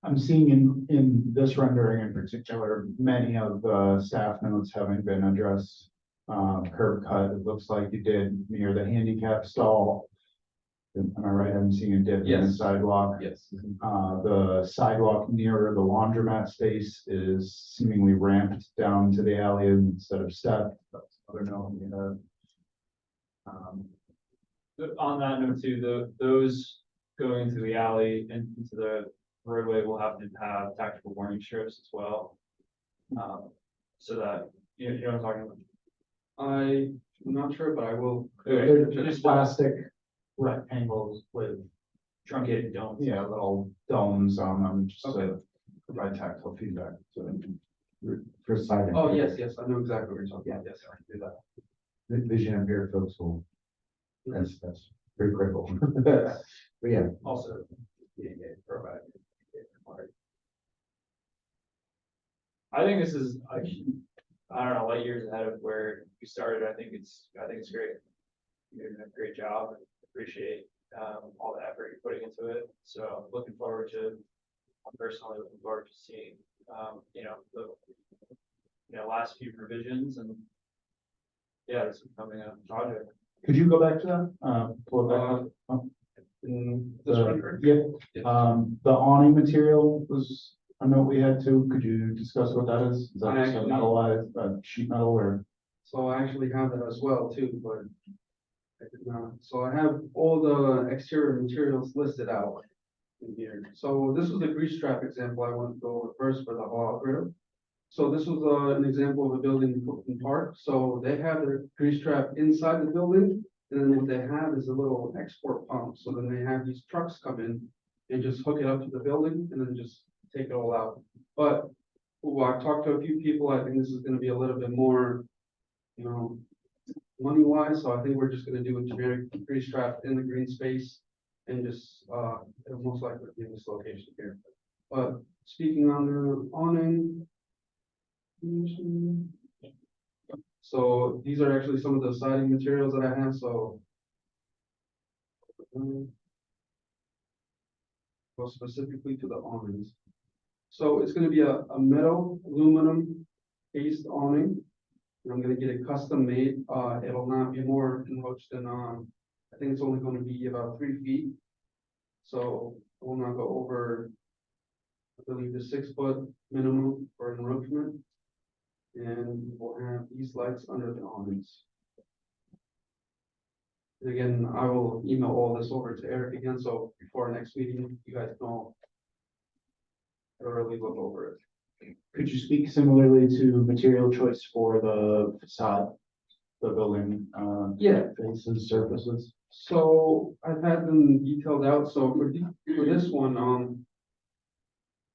I'm seeing in this rendering in particular, many of the staff notes having been addressed. Curb cut, it looks like you did near the handicap stall. Am I right? I'm seeing a dip in the Yes. sidewalk. Yes. The sidewalk near the laundromat space is seemingly ramped down to the alley instead of stepped. That's another note. On that note too, those going into the alley and into the roadway will have to have tactical warning strips as well. So that, you know what I'm talking about? I'm not sure, but I will. They're just plastic rectangles with, Truncated domes. yeah, little domes on them, just Okay. to provide tactile feedback. So For sight. Oh, impaired. yes, I know exactly what you're talking about. Yes, I can do that. Vision impaired folks will, that's pretty critical. But yeah, Also, provide. I think this is, I don't know, light years ahead of where we started. I think it's great. You're doing a great job. Appreciate all the effort you're putting into it. So looking forward to, I'm personally looking forward to seeing, the last few revisions and yeah, this is becoming a project. could you go back to that? Pull it back up? This The- one, correct? Yeah, Yes. the awning material was a note we had too. Could you discuss what that is? Is that I just a actually- metallized, sheet metal or? So I actually have that as well too, but I did not. So I have all the exterior materials listed out in here. So this was the grease trap example I wanted to go over first for the hall grill. So this was an example of a building in Clifton Park. So they have their grease trap inside the building. And then what they have is a little export pump. So then they have these trucks come in and just hook it up to the building and then just take it all out. But I've talked to a few people. I think this is gonna be a little bit more, money wise. So I think we're just gonna do a generic grease trap in the green space and just, it'll most likely be in this location here. But speaking on the awning. So these are actually some of the siding materials that I have, so. Go specifically to the awnings. So it's gonna be a metal aluminum based awning. And I'm gonna get it custom made, it'll not be more encroached than, I think it's only gonna be about 3 feet. So I will not go over, I believe the 6 foot minimum for encroachment. And we'll have these lights under the awnings. And again, I will email all this over to Eric again, so before our next meeting, you guys can all thoroughly look over it. Could you speak similarly to material choice for the facade? The building, Yeah. faces, surfaces? So I've had them detailed out, so for this one,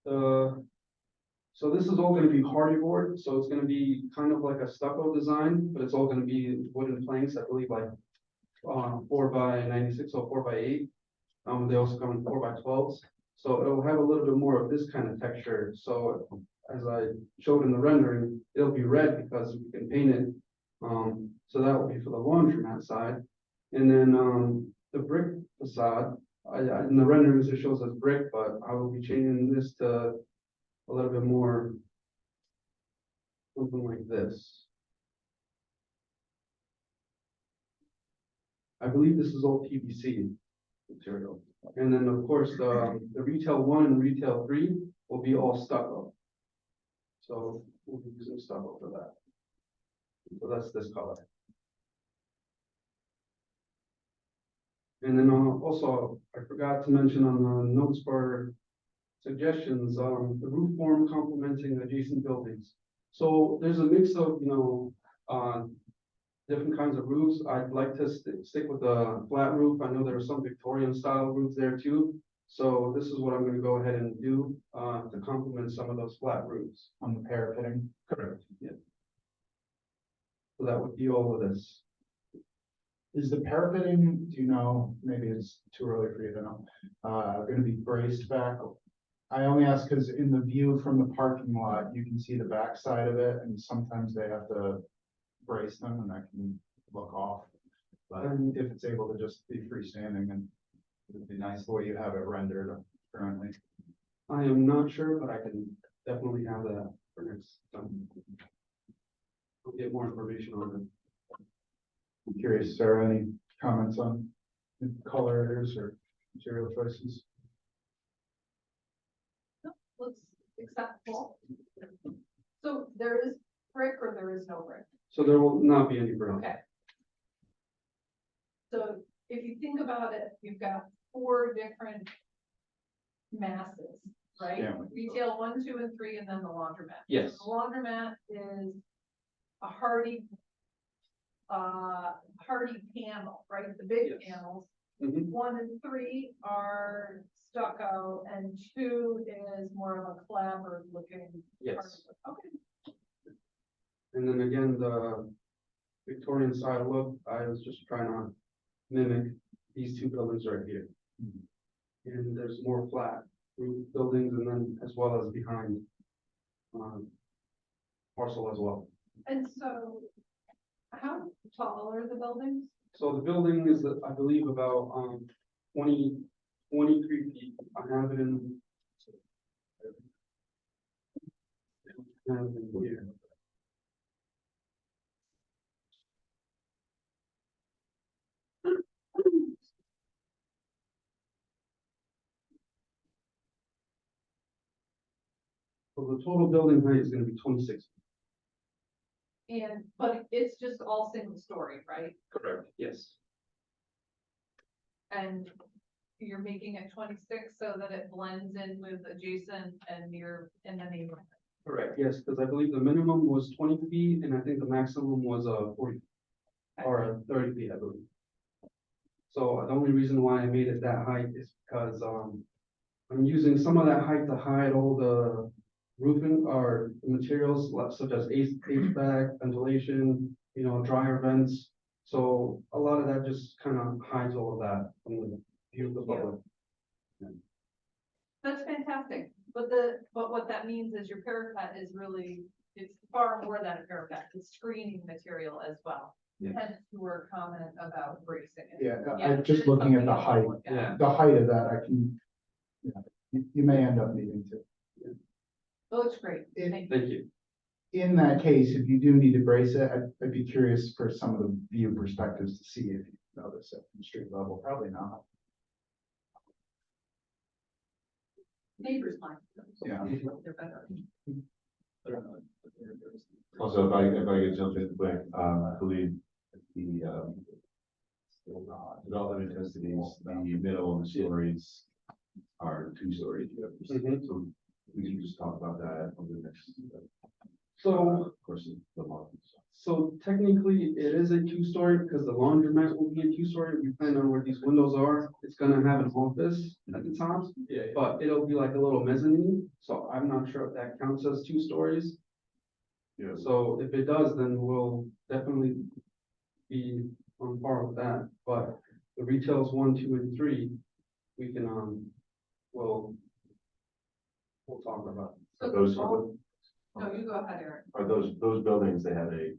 so this is all gonna be hardy board, so it's gonna be kind of like a stucco design, but it's all gonna be wooden planks, I believe like 4x96 or 4x8. They also come in 4x12s, so it'll have a little bit more of this kind of texture, so as I showed in the rendering, it'll be red because we can paint it. So that will be for the laundromat side. And then, the brick facade, in the renderings, it shows as brick, but I will be changing this to a little bit more something like this. I believe this is all PVC material. And then, of course, the retail 1 and retail 3 will be all stucco. So we'll be using stucco for that. So that's this color. And then also, I forgot to mention on the notes for suggestions, the roof form complementing adjacent buildings. So there's a mix of, different kinds of roofs. I'd like to stick with the flat roof. I know there are some Victorian style roofs there too. So this is what I'm gonna go ahead and do, to complement some of those flat roofs. On the parapeting? Correct. Yeah. So that would be all of this. Is the parapeting, do you know, maybe it's too early for you to know, gonna be braced back? I only ask because in the view from the parking lot, you can see the back side of it, and sometimes they have to brace them, and that can look off. But if it's able to just be freestanding, and it'd be nice the way you have it rendered currently. I am not sure, but I can definitely have that for next time. I'll get more information on it. I'm curious, Sarah, any comments on the colors or material choices? Looks acceptable. So there is brick or there is no brick? So there will not be any brick. Okay. So if you think about it, you've got 4 different masses, right? Yeah. Retail 1, 2, and 3, and then the laundromat. Yes. The laundromat is a hardy panel, right? The big Yes. panels. Mhm. 1 and 3 are stucco, and 2 is more of a clapboard looking. Yes. Okay. And then again, the Victorian style look, I was just trying to mimic these 2 buildings right here. And there's more flat roof buildings and then as well as behind parcel as well. And so, how tall are the buildings? So the building is, I believe, about 23 feet. I have it in. I have it in here. So the total building height is gonna be 26. But it's just all single story, right? Correct. Yes. And you're making it 26 so that it blends in with adjacent and you're in the neighborhood. Correct. Yes, because I believe the minimum was 20 feet and I think the maximum was 40 or 30 feet, I believe. So the only reason why I made it that height is because I'm using some of that height to hide all the roofing or materials such as HVAC, ventilation, dryer vents. So a lot of that just kind of hides all of that from the view of the public. That's fantastic. But what that means is your parapet is really, it's far more than a parapet. It's screening material as well. Yeah. Hence your comment about bracing it. Yeah, Yeah, I'm just it's looking at something the else to height, look at. Yeah. the height of that, I can, you may end up needing to. It looks great. It- Thank you. Thank you. In that case, if you do need to brace it, I'd be curious for some of the view perspectives to see if you notice it from street level, probably not. Neighbors mind. Yeah. They're better. Also, if I could jump in quick, I believe the development intensities, the minimum stories are 2 stories. Mhm. So we can just talk about that over the next, So, course of the month. so technically it is a two-story because the laundromat will be a two-story. We plan on where these windows are. It's gonna have an office at the top, Yeah, but it'll be like a little mezzanine. So I'm not sure if that counts as two stories. Yeah, So if it does, then we'll definitely be on par with that, but the retails 1, 2, and 3, we can, we'll talk about. So those, all- No, you go ahead, Eric. are those buildings, they have a,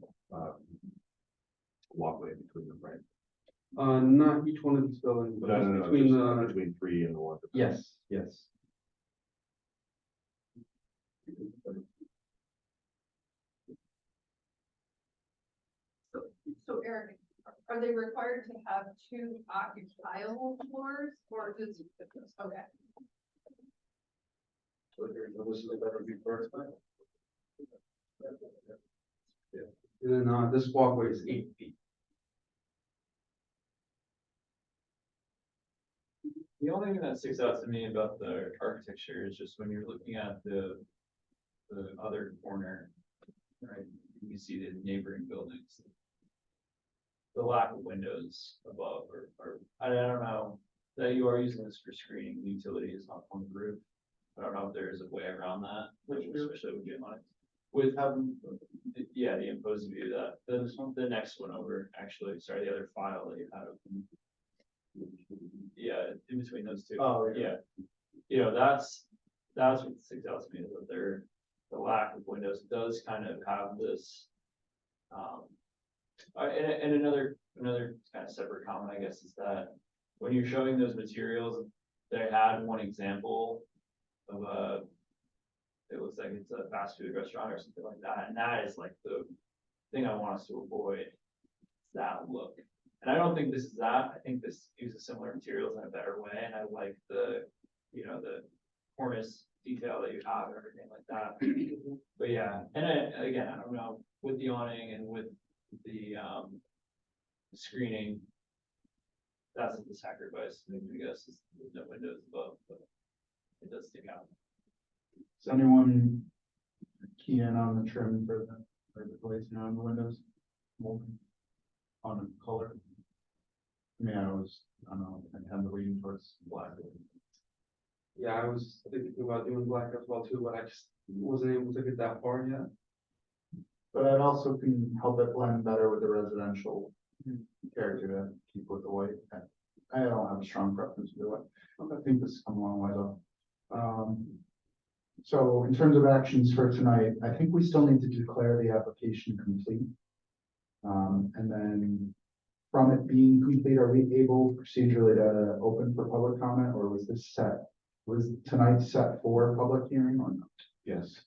walkway between them, right? Not each one of these buildings, but No, just no, no, between just the, between 3 and the 1. yes, yes. So Eric, are they required to have 2 occupiable floors or just, okay, So this is a better view first, And then, this walkway is 8 feet. the only thing that sticks out to me about the architecture is just when you're looking at the other corner, right? You can see the neighboring buildings. The lack of windows above or I don't know, that you are using this for screening, the utility is not on the roof. I don't know if there's a way around that, especially with the money. With having, yeah, the imposed view that, the next one over, actually, sorry, the other file that you had open. Yeah, in between those two. Oh, Yeah. You know, that's what sticks out to me, is that the lack of windows does kind of have this. And another kind of separate comment, I guess, is that when you're showing those materials, they had one example of it looks like it's a fast food restaurant or something like that, and that is like the thing I want us to avoid, that look. And I don't think this is that, I think this uses similar materials in a better way, and I like the, you know, the cornice detail that you have and everything like that. But yeah, and again, I don't know, with the awning and with the screening, that's the sacrifice, I guess, is the windows above, but it does stick out. Does anyone key in on the trim for the glazing on the windows? Molding on the color? I mean, I don't know, I tend to lean towards black. Yeah, I was thinking about doing black as well too, but I just wasn't able to get that far yet. But it also can help it blend better with the residential character to keep with the white. I don't have a strong preference for the white. I think this has come a long way though. So in terms of actions for tonight, I think we still need to declare the application complete. And then from it being complete, are we able procedurally to open for public comment, or was tonight set for public hearing or not? Yes,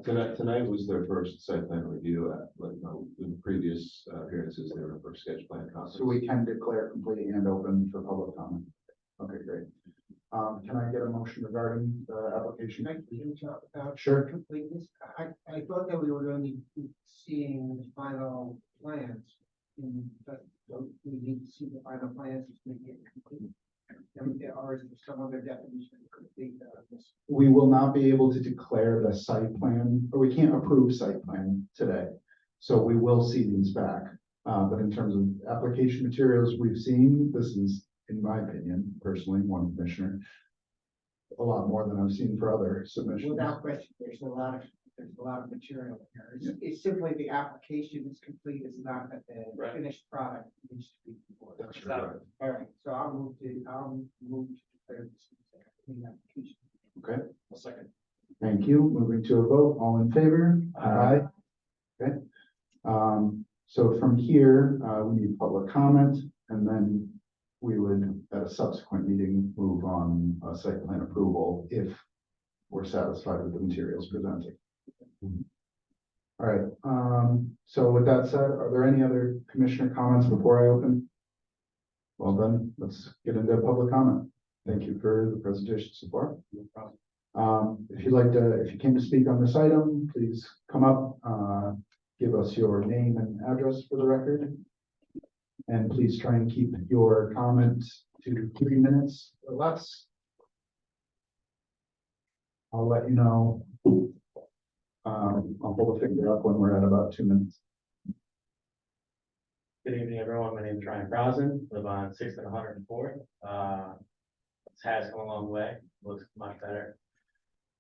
tonight was their first site plan review at, like, in previous appearances, they were for sketch plan conference. So we can declare complete and open for public comment. Okay, great. Can I get a motion regarding the application? Can you talk about Sure. completeness? I thought that we were going to be seeing the final plans. But we need to see the final plans to make it complete. Or is there some other definition of complete this? We will not be able to declare the site plan, or we can't approve site plan today. So we will see these back. But in terms of application materials we've seen, this is, in my opinion, personally, one commissioner, a lot more than I've seen for other submissions. Without question, there's a lot of material here. It's simply the application is complete, it's not that the Right. finished product needs to be before. That's right. All right, so I'll move to declare this as a clean application. Okay, A second. thank you. Moving to a vote, all in favor? Aye. Okay. So from here, we need public comment, and then we would, at a subsequent meeting, move on a site plan approval if we're satisfied with the materials presented. All right, so with that said, are there any other commissioner comments before I open? Well then, let's get into public comment. Thank you for the presentation so far. If you came to speak on this item, please come up, give us your name and address for the record. And please try and keep your comment to 3 minutes or less. I'll let you know. I'll pull the figure up when we're at about 2 minutes. Good evening, everyone. My name is Ryan Brosnan, live on 6th and 104th. This has come a long way, looks much better.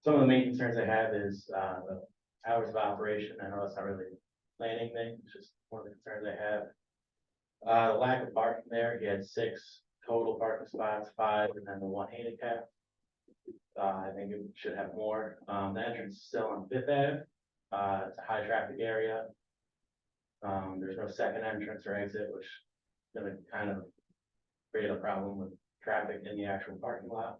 Some of the main concerns I have is, the hours of operation. I know it's not really a planning thing, it's just one of the concerns I have. The lack of parking there, he had 6 total parking spots, 5, and then the 1 handicap. I think it should have more. The entrance is still on Fifth Ave. It's a high traffic area. There's no second entrance or exit, which is gonna kind of create a problem with traffic in the actual parking lot.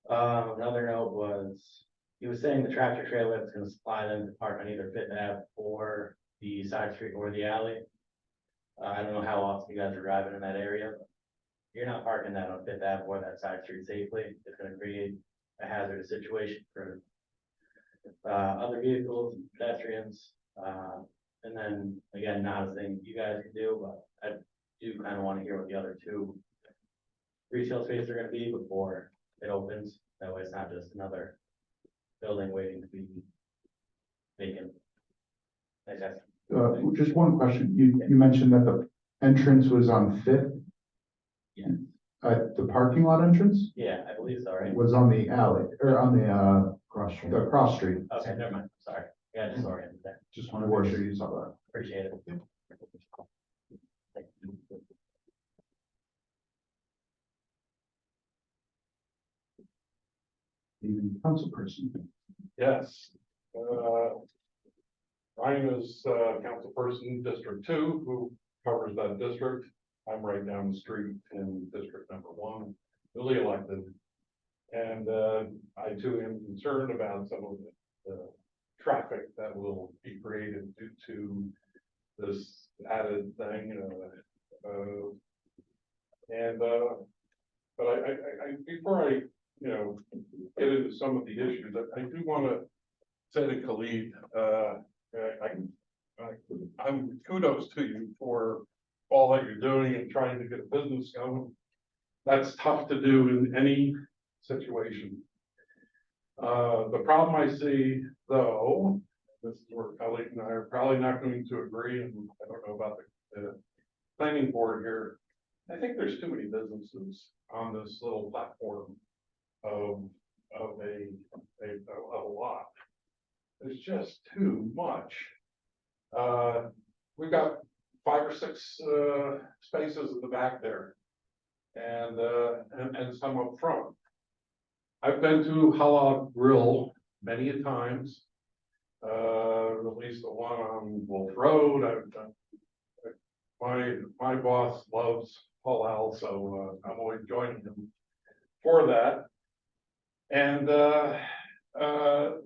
Another note was, he was saying the tractor trailer is gonna supply them to park on either Fifth Ave or the side street or the alley. I don't know how often you guys are driving in that area, but you're not parking that on Fifth Ave or that side street safely. It's gonna create a hazardous situation for other vehicles, pedestrians, and then, again, not a thing you guys can do, but I do kind of want to hear what the other 2 retail spaces are gonna be before it opens. That way it's not just another building waiting to be vacant. Thanks, guys. Just one question. You mentioned that the entrance was on Fifth? Yeah. The parking lot entrance Yeah, I believe so, right? was on the alley, or on the the cross street. Okay, never mind, sorry. Yeah, just oriented there. Just wanted to make sure you saw that. Appreciate it. Even council person. Yes. Ryan is councilperson District 2, who covers that district. I'm right down the street in District Number 1, newly elected. And I too am concerned about some of the traffic that will be created due to this added thing. But I before I get into some of the issues, I do want to say to Khalid, I'm kudos to you for all that you're doing and trying to get a business going. That's tough to do in any situation. The problem I see, though, this is where Khalid and I are probably not going to agree, and I don't know about the planning board here. I think there's too many businesses on this little platform of a lot. There's just too much. We've got 5 or 6 spaces at the back there, and some up front. I've been to Halal Grill many a times. At least the one on Wolf Road. My boss loves halal, so I'm always joining him for that. And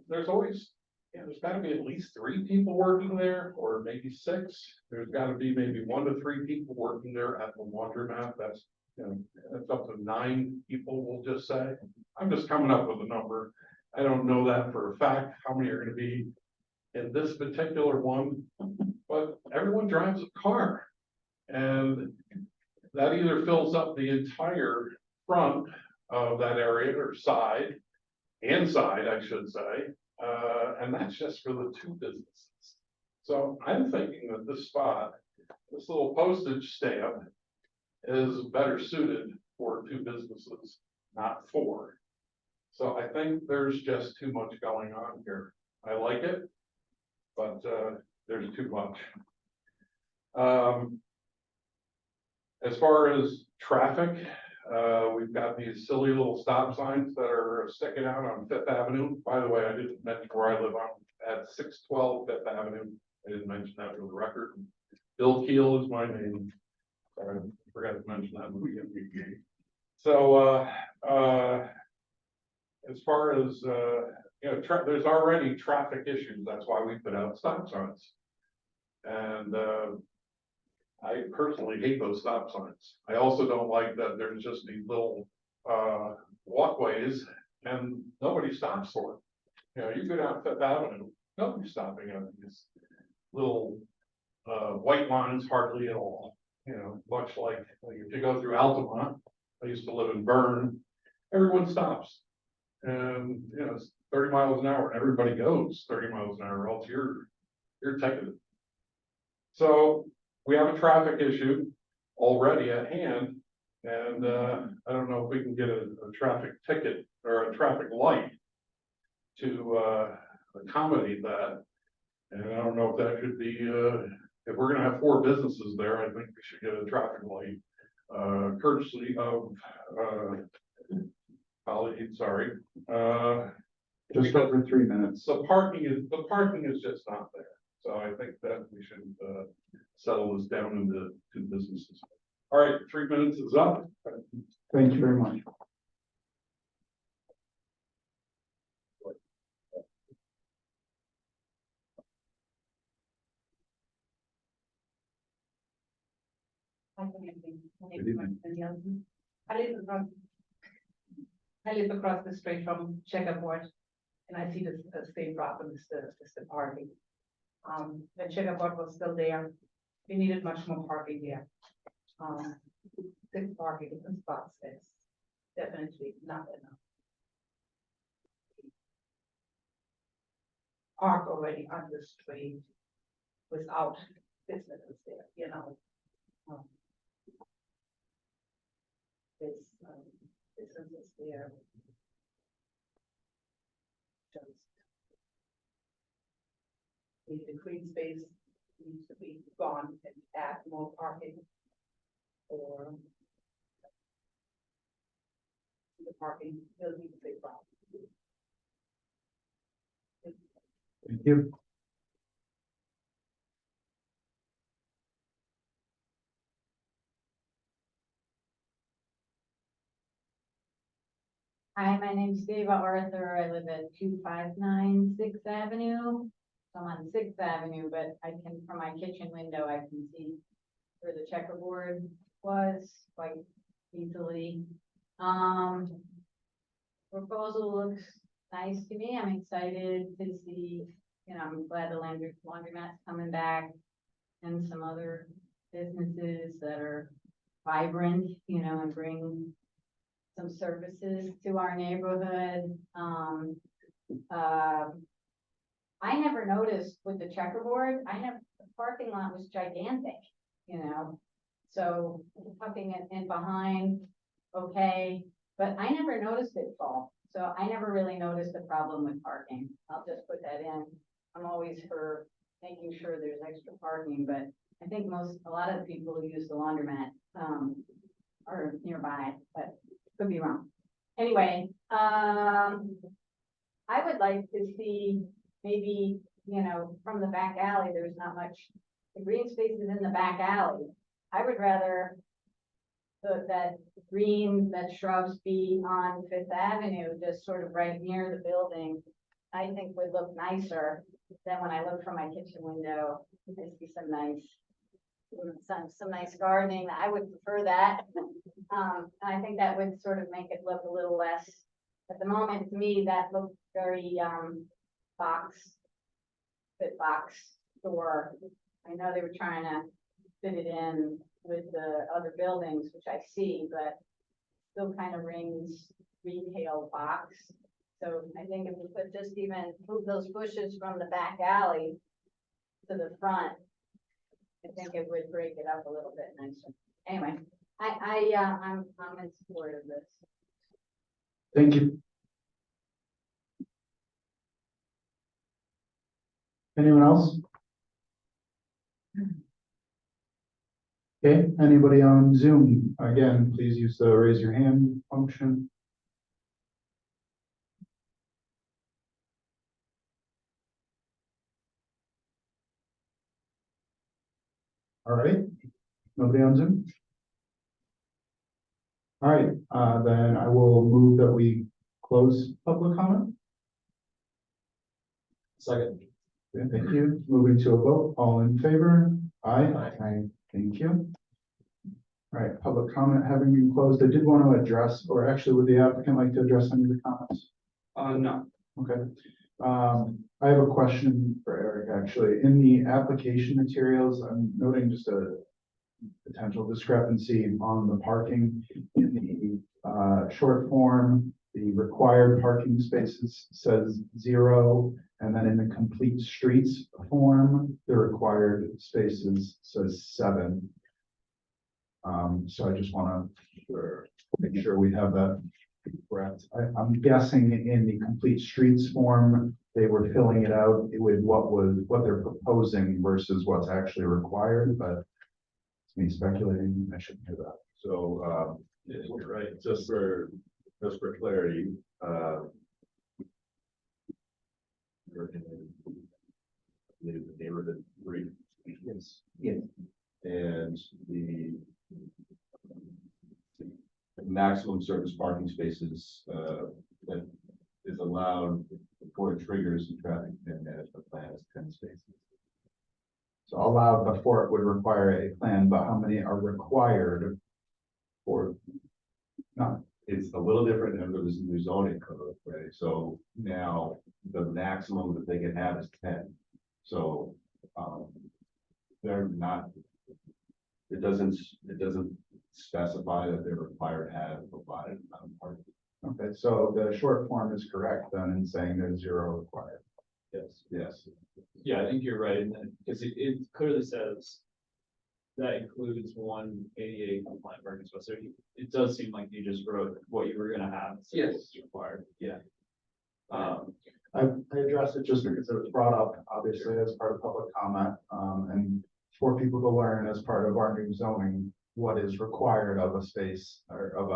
there's always, there's got to be at least 3 people working there, or maybe 6. There's got to be maybe 1 to 3 people working there at the laundromat. That's that's up to 9 people, we'll just say. I'm just coming up with a number. I don't know that for a fact, how many are going to be in this particular one, but everyone drives a car. And that either fills up the entire front of that area, or side, I should say. And that's just for the 2 businesses. So I'm thinking that this spot, this little postage stamp, is better suited for 2 businesses, not 4. So I think there's just too much going on here. I like it, but there's too much. As far as traffic, we've got these silly little stop signs that are sticking out on 5th Avenue. By the way, I didn't mention where I live on at 612 5th Avenue. I didn't mention that for the record. Bill Keel is my name. Sorry, I forgot to mention that in the beginning. So as far as there's already traffic issues. That's why we put out stop signs. And I personally hate those stop signs. I also don't like that there's just these little walkways and nobody stops for it. You go down 5th Avenue, nobody's stopping at these little white lines hardly at all. Much like if you go through Altamont, I used to live in Bern, everyone stops. And 30 miles an hour, and everybody goes 30 miles an hour, or else you're ticketed. So we have a traffic issue already at hand, and, I don't know if we can get a traffic ticket or a traffic light to, accommodate that. And I don't know if that should be, if we're gonna have 4 businesses there, I think we should get a traffic light, courtesy of, apologies, sorry, Just over 3 minutes. the parking is just not there. So I think that we should, settle this down into 2 businesses. All right, 3 minutes is up. Thank you very much. Good evening. I live across the street from Checkerboard, and I see the same problem as the parking. When Checkerboard was still there, we needed much more parking there. 6 parking spots is definitely not enough. Park already on the street without businesses there, you know. There's businesses there. Just the green space needs to be gone and add more parking. Or the parking will be a big problem. Thank you. Hi, my name's Dava Arthur. I live at 259 6th Avenue. So I'm on 6th Avenue, but I can, from my kitchen window, I can see where the checkerboard was quite easily. Proposal looks nice to me. I'm excited to see, you know, I'm glad the laundromat's coming back and some other businesses that are vibrant, you know, and bring some services to our neighborhood. I never noticed with the checkerboard, the parking lot was gigantic, you know? So tucking it in behind, okay, but I never noticed it fall. So I never really noticed a problem with parking. I'll just put that in. I'm always for making sure there's extra parking, but I think a lot of the people who use the laundromat, are nearby, but could be wrong. Anyway, I would like to see maybe, you know, from the back alley, there's not much, the green space is in the back alley. I would rather that shrubs be on 5th Avenue, just sort of right near the building. I think would look nicer than when I look from my kitchen window. I see some nice gardening. I would prefer that. I think that would sort of make it look a little less, at the moment, to me, that looked very, box store. I know they were trying to fit it in with the other buildings, which I see, but still kind of rings retail box. So I think if we could just even move those bushes from the back alley to the front, I think it would break it up a little bit nicer. Anyway, I'm in support of this. Thank you. Anyone else? Okay, anybody on Zoom? Again, please use the raise your hand function. All right, nobody on Zoom? All right, then I will move that we close public comment. Second. Okay, thank you. Moving to a vote, all in favor? Aye. Aye. Thank you. All right, public comment having been closed, I did want to address, or actually would the applicant like to address any of the comments? No. Okay. I have a question for Eric, actually. In the application materials, I'm noting just a potential discrepancy on the parking in the short form. the required parking spaces says 0, and then in the complete streets form, the required spaces says 7. So I just wanna make sure we have that correct. I'm guessing in the complete streets form, they were filling it out with what they're proposing versus what's actually required, but it's me speculating, I shouldn't do that. So, Yeah, you're right. just for clarity, you're in the neighborhood 3. Yes. Yes. And the maximum surface parking spaces, that is allowed before it triggers the traffic and management plan is 10 spaces. So allowed before it would require a plan, but how many are required for? Not, It's a little different under this new zoning code, right? So now the maximum that they can have is 10. So, they're not, it doesn't specify that they're required to have provided amount of parking. okay, so the short form is correct then in saying there's 0 required. Yes, yes. Yeah, I think you're right, and then, because it clearly says that includes 1 ADA compliant parking spot, so it does seem like you just wrote what you were gonna have. instead of what's required, yeah. I addressed it just because it was brought up, obviously, as part of public comment, and for people to learn as part of our new zoning, what is required of a space or of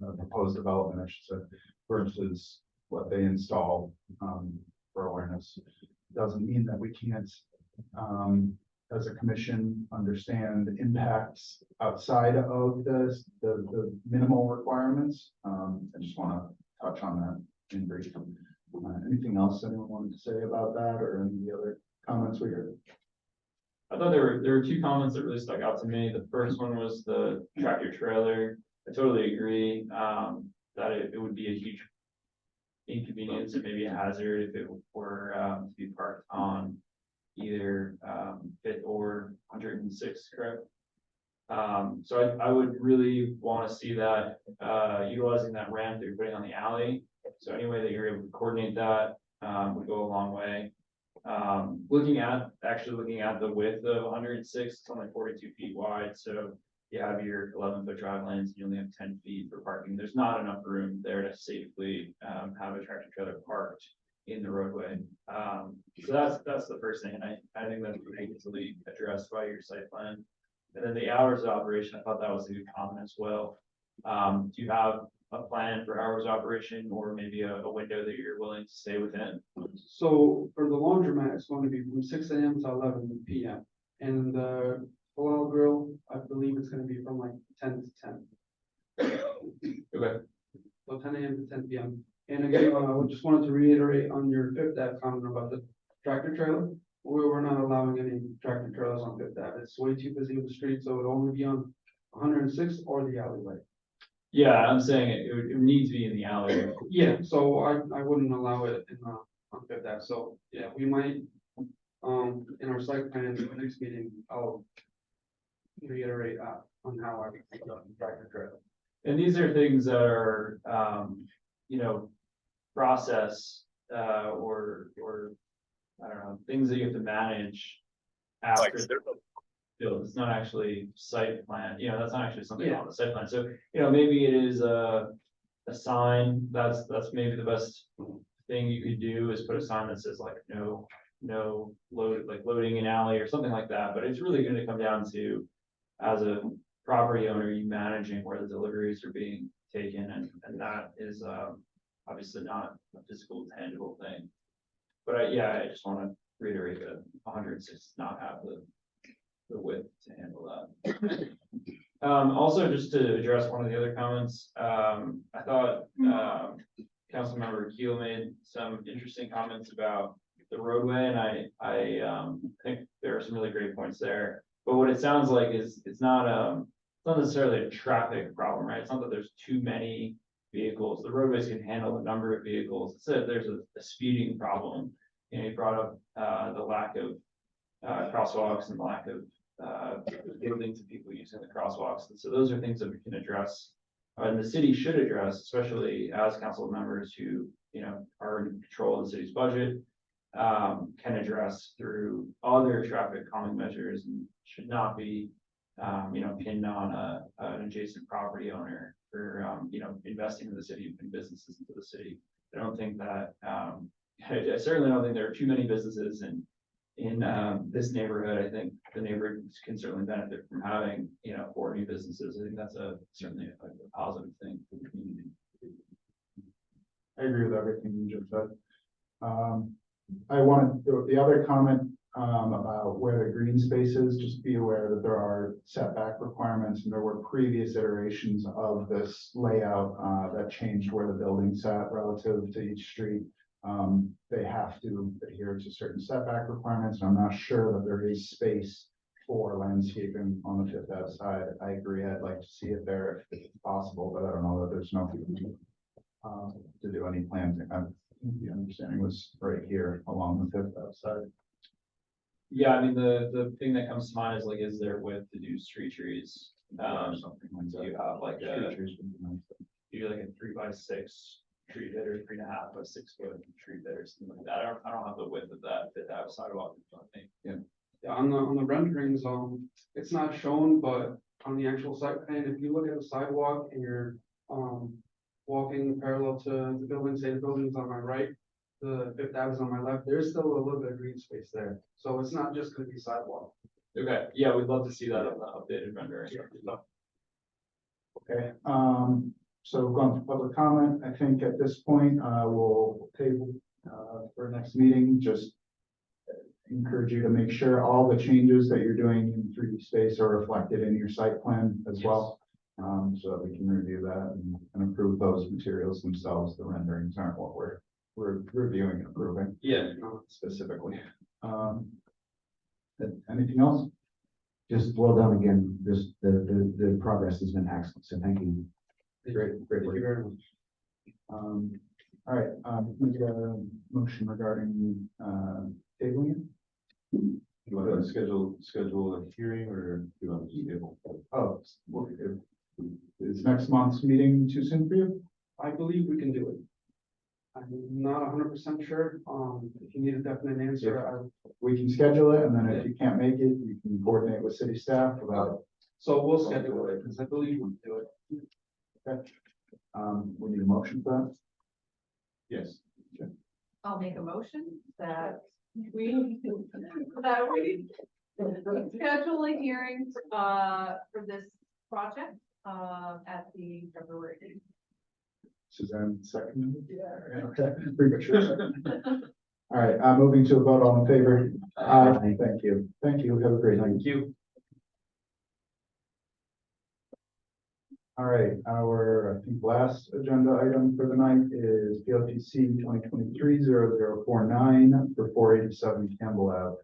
a proposed development, I should say, versus what they install, for awareness. Doesn't mean that we can't, as a commission, understand impacts outside of the minimal requirements. I just want to touch on that in brief. Anything else anyone wanted to say about that or any of the other comments we heard? I thought there were 2 comments that really stuck out to me. The first one was the tractor trailer. I totally agree, that it would be a huge inconvenience and maybe a hazard if it were, to be parked on either, 5th or 106th, correct? So I would really want to see that, utilizing that ramp that you're putting on the alley. So any way that you're able to coordinate that, would go a long way. Looking at the width of 106, it's only 42 feet wide, so you have your 11-foot drive lanes, you only have 10 feet for parking. There's not enough room there to safely, have a tractor trailer parked in the roadway. So that's the first thing, and I think that's pretty easily addressed by your site plan. And then the hours of operation, I thought that was a good comment as well. Do you have a plan for hours of operation or maybe a window that you're willing to stay within? So for the laundromat, it's going to be from 6 a.m. to 11 p.m. And the halal grill, I believe it's gonna be from like 10 to 10. Okay. So 10 a.m. to 10 p.m. And again, I just wanted to reiterate on your 5th Ave comment about the tractor trailer. We're not allowing any tractor trailers on 5th Ave. It's way too busy with the street, so it'll only be on 106 or the alleyway. Yeah, I'm saying it would need to be in the alley. Yeah, so I wouldn't allow it in on 5th Ave. So yeah, we might in our site plan in the next meeting, I'll reiterate on how I would tractor trailer. And these are things that are, process, or, I don't know, things that you have to manage after the build. It's not actually site plan, that's not actually something on the site plan. So, maybe it is a sign, that's maybe the best thing you could do is put a sign that says like, no load, like loading an alley or something like that. But it's really gonna come down to, as a property owner, you managing where the deliveries are being taken, and that is obviously not a physical tangible thing. But I just want to reiterate that 106 does not have the width to handle that. Also, just to address one of the other comments, I thought Councilmember Keel made some interesting comments about the roadway, and I think there are some really great points there. But what it sounds like is it's not necessarily a traffic problem, right? It's not that there's too many vehicles. The roadways can handle a number of vehicles. It's that there's a speeding problem. You brought up the lack of crosswalks and the lack of buildings and people using the crosswalks. And so those are things that we can address and the city should address, especially as council members who, you know, are in control of the city's budget, can address through other traffic calming measures and should not be, you know, pinned on an adjacent property owner for, you know, investing in the city and businesses into the city. I don't think that, I certainly don't think there are too many businesses in this neighborhood. I think the neighborhoods can certainly benefit from having, you know, 4 new businesses. I think that's certainly a positive thing for the community. I agree with everything you just said. I wanted, the other comment, about where the green space is, just be aware that there are setback requirements, and there were previous iterations of this layout, that changed where the building sat relative to each street. They have to adhere to certain setback requirements, and I'm not sure that there is space for landscaping on the Fifth Ave side. I agree, I'd like to see it there if it's possible, but I don't know that there's no to do any planting. The understanding was right here along the Fifth Ave side. Yeah, I mean, the thing that comes to mind is like, is there width to do street trees? Something like So that. you have like Street trees would be nice. you like a 3x6 tree bed or 3.5 by 6 foot tree bed or something like that. I don't have the width of that Fifth Ave sidewalk in front of me. Yeah, on the renderings, it's not shown, but on the actual site plan, if you look at the sidewalk and you're, walking parallel to the building, say the building's on my right, the Fifth Ave is on my left, there's still a little bit of green space there. So it's not just gonna be sidewalk. Okay, yeah, we'd love to see that on the updated rendering. Okay, so we've gone through public comment. I think at this point, we'll table, for next meeting, just encourage you to make sure all the changes that you're doing in 3D space are reflected in your site plan as well. So that we can review that and approve those materials themselves. The renderings aren't what we're reviewing and approving Yeah. specifically. Anything else? Just well done again, just the progress has been excellent, so thank you. Great Thank you work. very much. All right, we get a motion regarding, tabling it? You want to schedule a hearing or do you want to just table? Oh, well, is next month's meeting too soon for you? I believe we can do it. I'm not 100% sure, if you need a definite answer, We can schedule it, and then if you can't make it, you can coordinate with city staff about, so we'll schedule it, because I believe we can do it. we need a motion for that. Yes. I'll make a motion that we schedule a hearing, for this project, at the February meeting. Suzanne, second. Yeah. Okay, pretty sure. All right, moving to a vote, all in favor? Thank you. Thank you. Have a great night. Thank you. All right, our, I think, last agenda item for the night is PLPC 2023-0049 for 487 Campbell Ave.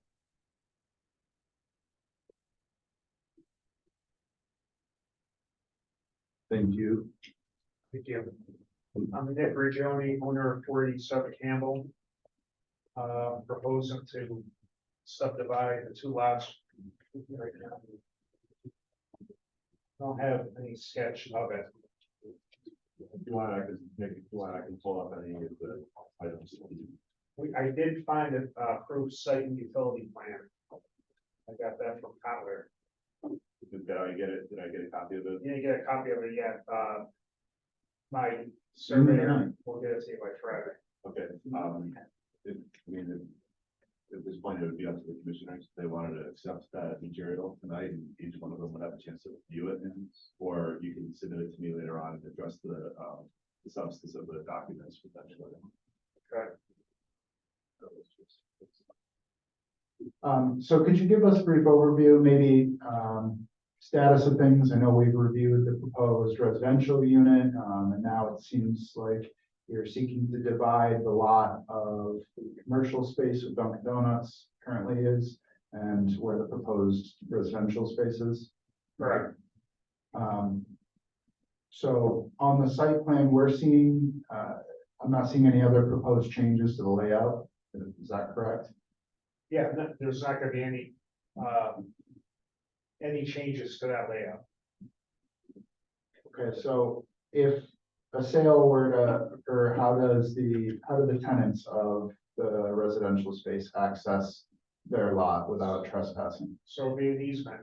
Thank you. Thank you. I'm Nick Regioni, owner of 487 Campbell. Proposing to subdivide the 2 lots. Right now. Don't have any sketch of it. If you want, I can pull up any of the items. I did find an approved site and utility plan. I got that from Cutler. Did I get it? Did I get a copy of it? You didn't get a copy of it yet. My surveyor will get it to you by Friday. Okay, at this point, it would be up to the commissioners, if they wanted to accept that material tonight, and each one of them would have a chance to review it, or you can submit it to me later on and address the substance of the documents potentially. Okay. So could you give us a brief overview, maybe, status of things? I know we've reviewed the proposed residential unit, and now it seems like you're seeking to divide the lot of the commercial space with Dunkin' Donuts currently is, and where the proposed residential space is. Correct. So on the site plan, we're seeing, I'm not seeing any other proposed changes to the layout. Is that correct? Yeah, there's not gonna be any changes to that layout. Okay, so if a sale were to, or how do the tenants of the residential space access their lot without trespassing? So it'll be an easement.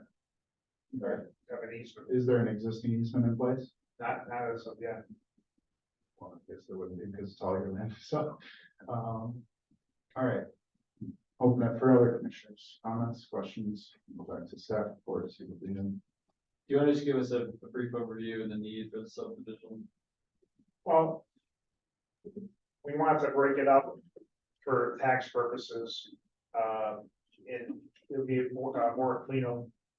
Right. Have an easement, Is there an existing easement in place? not as of yet. Well, I guess there wouldn't be because it's all your land, so, all right. Open it for other commissioners, comments, questions, go back to staff report, see what they have. Do you want to just give us a brief overview of the need for the subdivision? Well, we wanted to break it up for tax purposes. And it would be more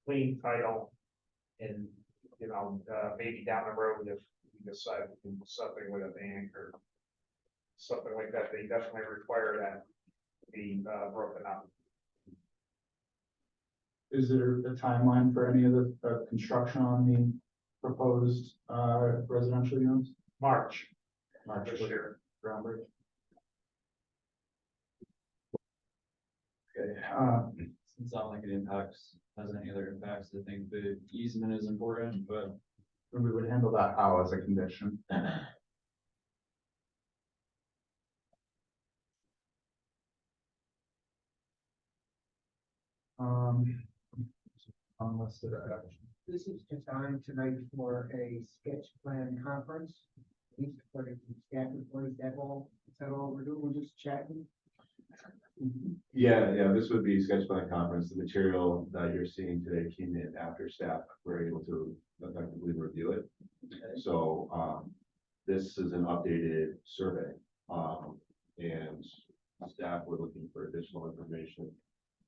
clean title. And, you know, maybe down the road if we decide to do something with a bank or something like that, they definitely require that to be broken up. Is there a timeline for any of the construction on the proposed residential units? March March this year. groundbreaking. Okay, Doesn't sound like it has any other impacts. I think the easement is important, but and we would handle that how as a condition? Unlisted action. This is designed tonight for a sketch plan conference. At least according to staff report, is that all we're doing? We're just chatting? Yeah, this would be sketch plan conference. The material that you're seeing today came in after staff were able to effectively review it. So, this is an updated survey, and staff were looking for additional information,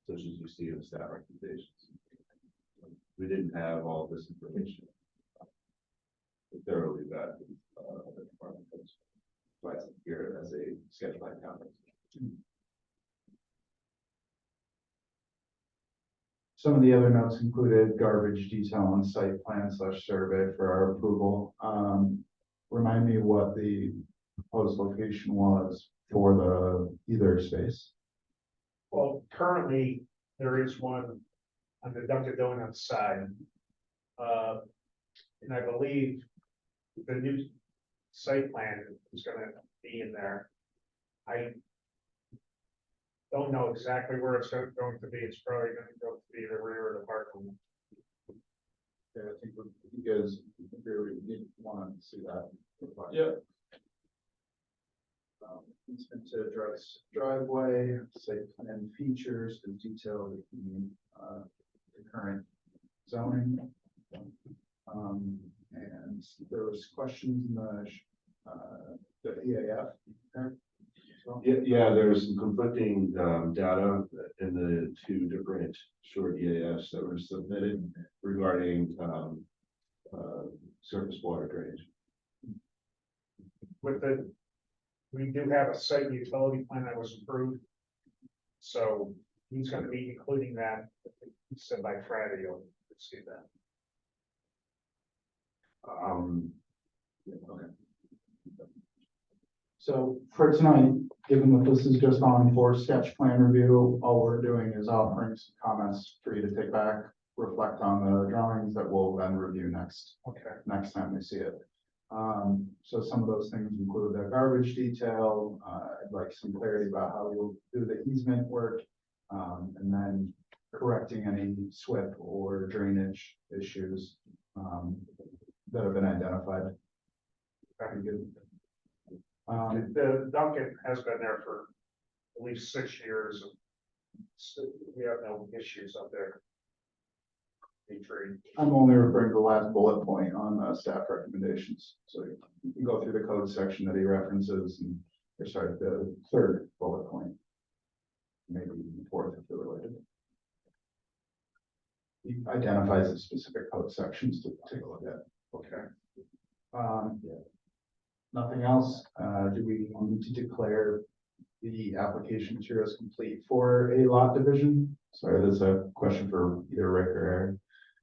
such as you see in the staff recommendations. We didn't have all this information thoroughly vet the department. That's why it's here as a sketch plan conference. Some of the other notes included garbage detail on site plan / survey for our approval. Remind me what the proposed location was for the either space. Well, currently, there is one on the Dunkin' Donuts side. And I believe the new site plan is gonna be in there. I don't know exactly where it's going to be. It's probably gonna go to be the rear of the parking lot. Yeah, I think you guys really want to see that. yeah, Easement to address driveway, site plan features, and detail the current zoning. And there was questions in the EAF. there. So, Yeah, there's some conflicting data in the two different short EAFs that were submitted regarding surface water drainage. We do have a site utility plan that was approved. So he's gonna be including that, he said by Friday, you'll see that. Yeah, okay. So for tonight, given that this is just on for sketch plan review, all we're doing is offering some comments for you to take back, reflect on the drawings that we'll then review next time we see it. So some of those things include the garbage detail, I'd like some clarity about how you'll do the easement work, and then correcting any SWIP or drainage issues, that have been identified. Very good. The Duncan has been there for at least 6 years. We have no issues up there. I'm only referring to the last bullet point on staff recommendations. So you can go through the code section that he references and, or sorry, the third bullet point. Maybe even the fourth if they're related. He identifies the specific code sections to take a look at. Okay. Nothing else. Do we need to declare the application materials complete for a lot division? Sorry, that's a question for either Rick or Eric.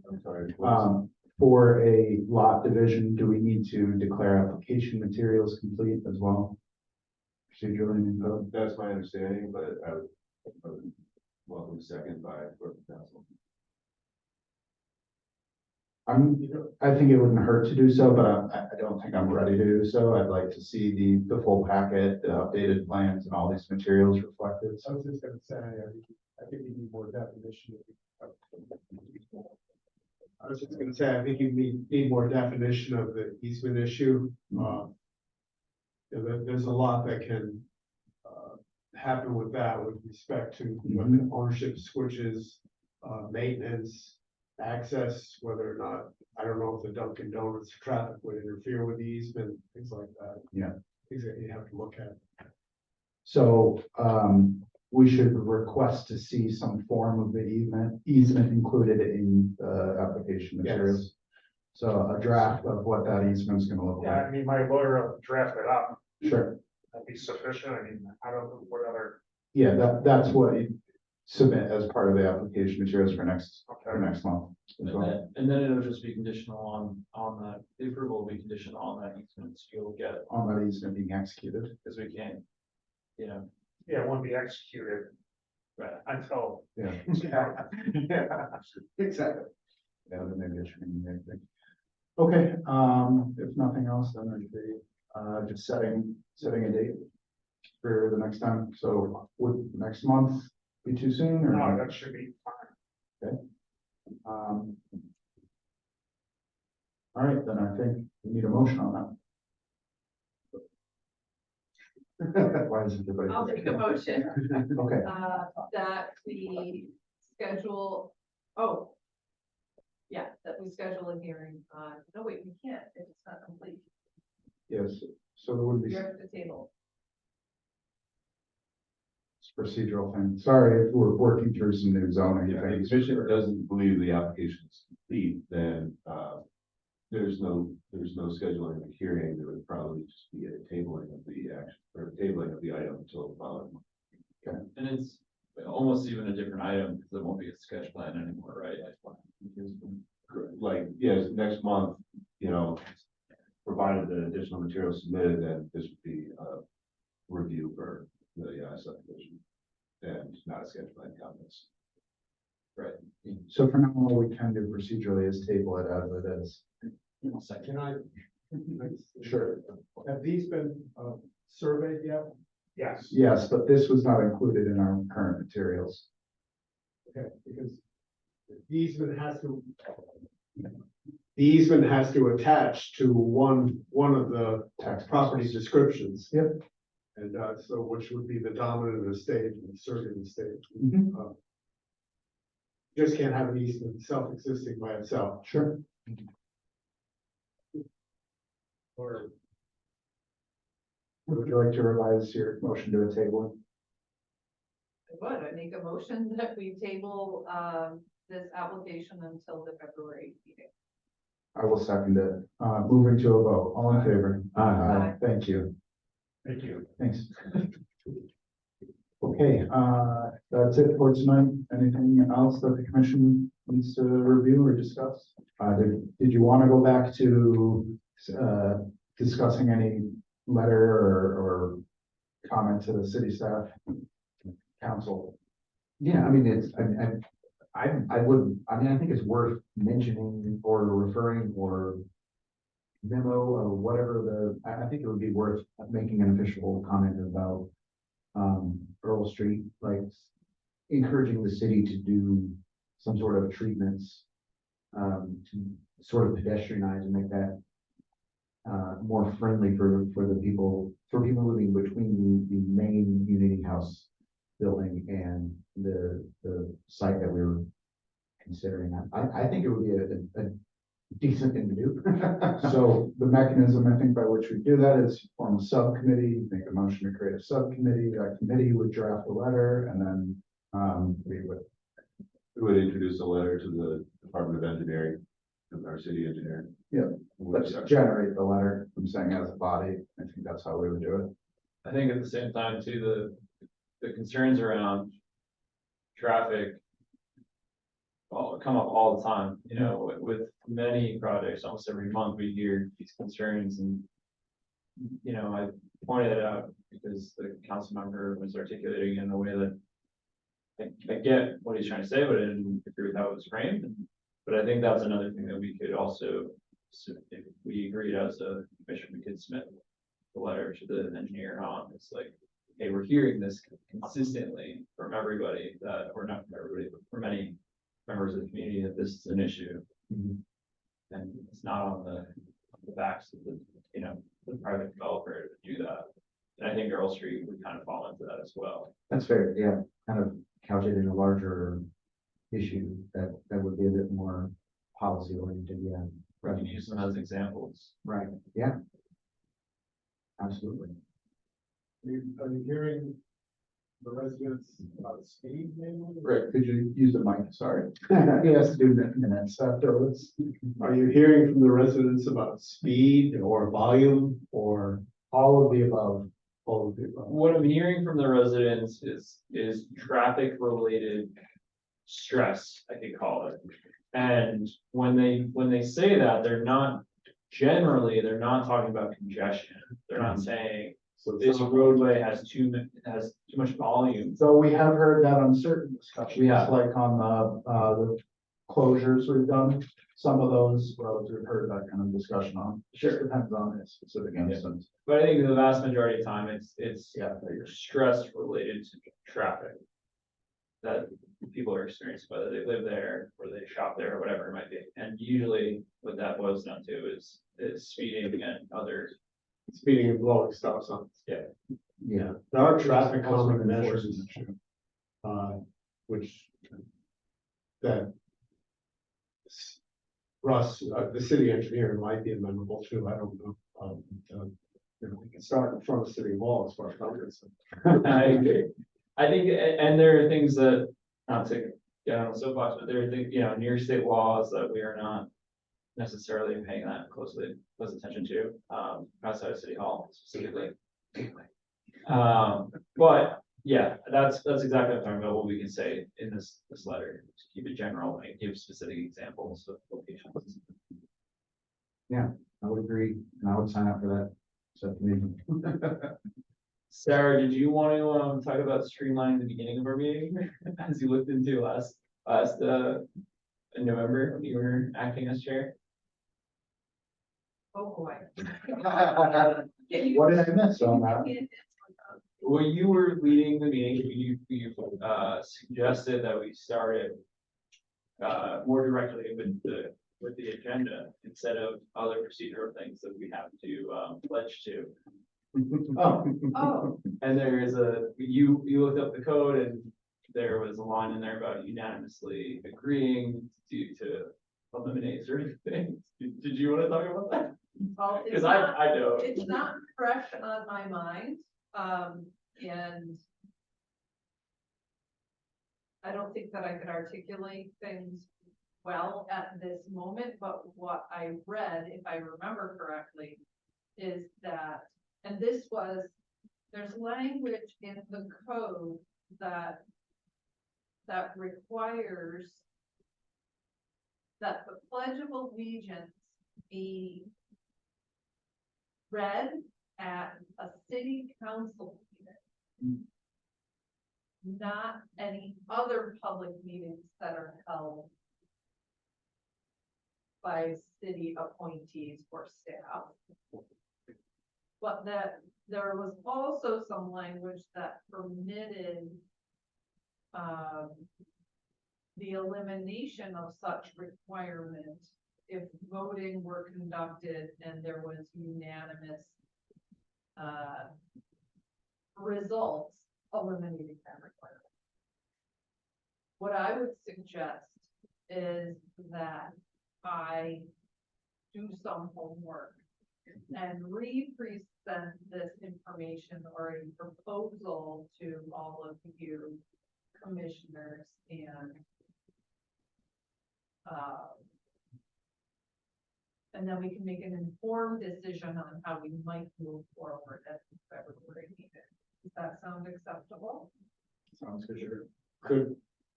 I'm sorry. For a lot division, do we need to declare application materials complete as well? Procedurally in code? That's my understanding, but I would welcome a second by corporate counsel. I think it wouldn't hurt to do so, but I don't think I'm ready to do so. I'd like to see the full packet, the updated plans and all these materials reflected. I was just gonna say, I think we need more definition. I was just gonna say, I think you need more definition of the easement issue. There's a lot that can happen with that with respect to what the ownership switches, maintenance, access, whether or not, I don't know if the Dunkin' Donuts traffic would interfere with the easement, things like that. Yeah. Things that you have to look at. So, we should request to see some form of the easement included in the application Yes. materials. So a draft of what that easement is gonna look Yeah, like. I mean, my lawyer will draft it up, Sure. that'd be sufficient, I mean, I don't know what other. Yeah, that's what you submit as part of the application materials for next month. as well. And then it'll just be conditional on that, the approval will be conditional on that easement, so you'll get, On that easement being executed. because we can't, you know. Yeah, it won't be executed Right. until. Yeah. Yeah, exactly. Yeah, then maybe it should be anything. Okay, if nothing else, then there'd be, just setting a date for the next time. So would next month be too soon or? No, that should be fine. All right, then I think we need a motion on that. Why is everybody? I'll make a motion, Okay, that we schedule, yeah, that we schedule a hearing on, no, wait, we can't, if it's not complete, yes, so there would be you're at the table. procedural thing. Sorry, if we're working through some new zoning. If the things. commission doesn't believe the application is complete, then, there's no scheduling of a hearing, there would probably just be a tabling of the action, or tabling of the item until the following month. And it's almost even a different item, because it won't be a sketch plan anymore, right? Like, yes, next month, provided the additional material submitted, then this would be a review for the subdivision. And not a sketch plan comments. Right. So for now, all we can do procedurally is table it as it is. Can I? Sure. Have these been surveyed yet? Yes. Yes, but this was not included in our current materials. Okay, because the easement has to attach to one of the Tax property descriptions. Yep. And so which would be the dominant estate and the surrogate estate. Mhm. Just can't have an easement self-existing by itself. Sure. Or Would you like to revise your motion to a table? I make a motion that we table, this application until the February meeting. I will second it. Moving to a vote. All in favor? Aye. Thank you. thank you. Thanks. Okay, that's it for tonight. Anything else that the commission needs to review or discuss? Did you want to go back to, discussing any letter or comment to the city staff? Council? Yeah, I mean, I think it's worth mentioning or referring or memo or whatever I think it would be worth making an official comment about Earl Street, like encouraging the city to do some sort of treatments to sort of pedestrianize and make that more friendly for people moving between the main Unity House building and the site that we were considering. I think it would be a decent thing to do. So the mechanism, I think, by which we do that is form a subcommittee, make a motion to create a subcommittee. That committee would draft a letter and then we would introduce a letter to the Department of Engineering, and our city engineer. Yeah, let's generate the letter. I'm saying as a body, I think that's how we would do it. I think at the same time too, the concerns around traffic come up all the time, with many projects, almost every month we hear these concerns and, I pointed it out because the council member was articulating it in a way that I get what he's trying to say, but I didn't agree with how it was framed. And But I think that's another thing that we could also, if we agreed as a commission, we could submit the letter to the engineer on, it's like, hey, we're hearing this consistently from everybody that, or not from everybody, but from many members of the community that this is an issue. And it's not on the backs of the, you know, the private developer to do that. And I think Earl Street would kind of fall into that as well. That's fair, yeah, kind of couch it in a larger issue that would be a bit more policy oriented, yeah. We can use them as examples. Right, yeah. Absolutely. Are you hearing the residents about speed maybe? Rick, could you use the mic? Sorry. He has to do minutes afterwards. Are you hearing from the residents about speed or volume or all of the above? All of the above. What I'm hearing from the residents is traffic related stress, I could call it. And when they say that, they're not talking about congestion. They're not saying this roadway has too much volume. So we have heard that on certain discussions, Yeah. like on the closures we've done. Some of those roads we've heard that kind of discussion on. Sure. Depends on the specific instance. But I think the vast majority of time, it's stress related to traffic that people are experiencing, whether they live there or they shop there or whatever it might be. And usually what that boils down to is speeding and other. Speeding and blowing stop signs. Yeah. Yeah. There are traffic calming Also measures, enforcement. which that Russ, the city engineer might be amenable to, I don't know. We can start in front of City Hall as far as I'm concerned. I agree. I think, and there are things that, not to get on the soapbox, but there are things, you know, New York State laws that we are not necessarily paying that close attention to, outside of City Hall specifically. But yeah, that's exactly what I'm talking about, what we can say in this letter, to keep it general and give specific examples of locations. I would agree, and I would sign up for that subcommittee. Sarah, did you want to talk about streamlining the beginning of our meeting as you looked into last in November when you were acting as chair? Oh, boy. What did I miss on that? When you were leading the meeting, you suggested that we started more directly with the agenda instead of other procedural things that we have to pledge to. Oh, And there is you looked up the code and there was a line in there about unanimously agreeing to eliminate certain things. Did you want to talk about that? Well, Because I don't. it's not fresh on my mind, and I don't think that I could articulate things well at this moment, but what I read, if I remember correctly, is that, and there's language in the code that requires that the Pledge of Allegiance be read at a city council meeting, not any other public meetings that are held by city appointees or staff. But that there was also some language that permitted the elimination of such requirement if voting were conducted and there was unanimous results eliminating that requirement. What I would suggest is that I do some homework and re-present this information or a proposal to all of you commissioners and then we can make an informed decision on how we might move forward at the February meeting. Does that sound acceptable? sounds good. Sure.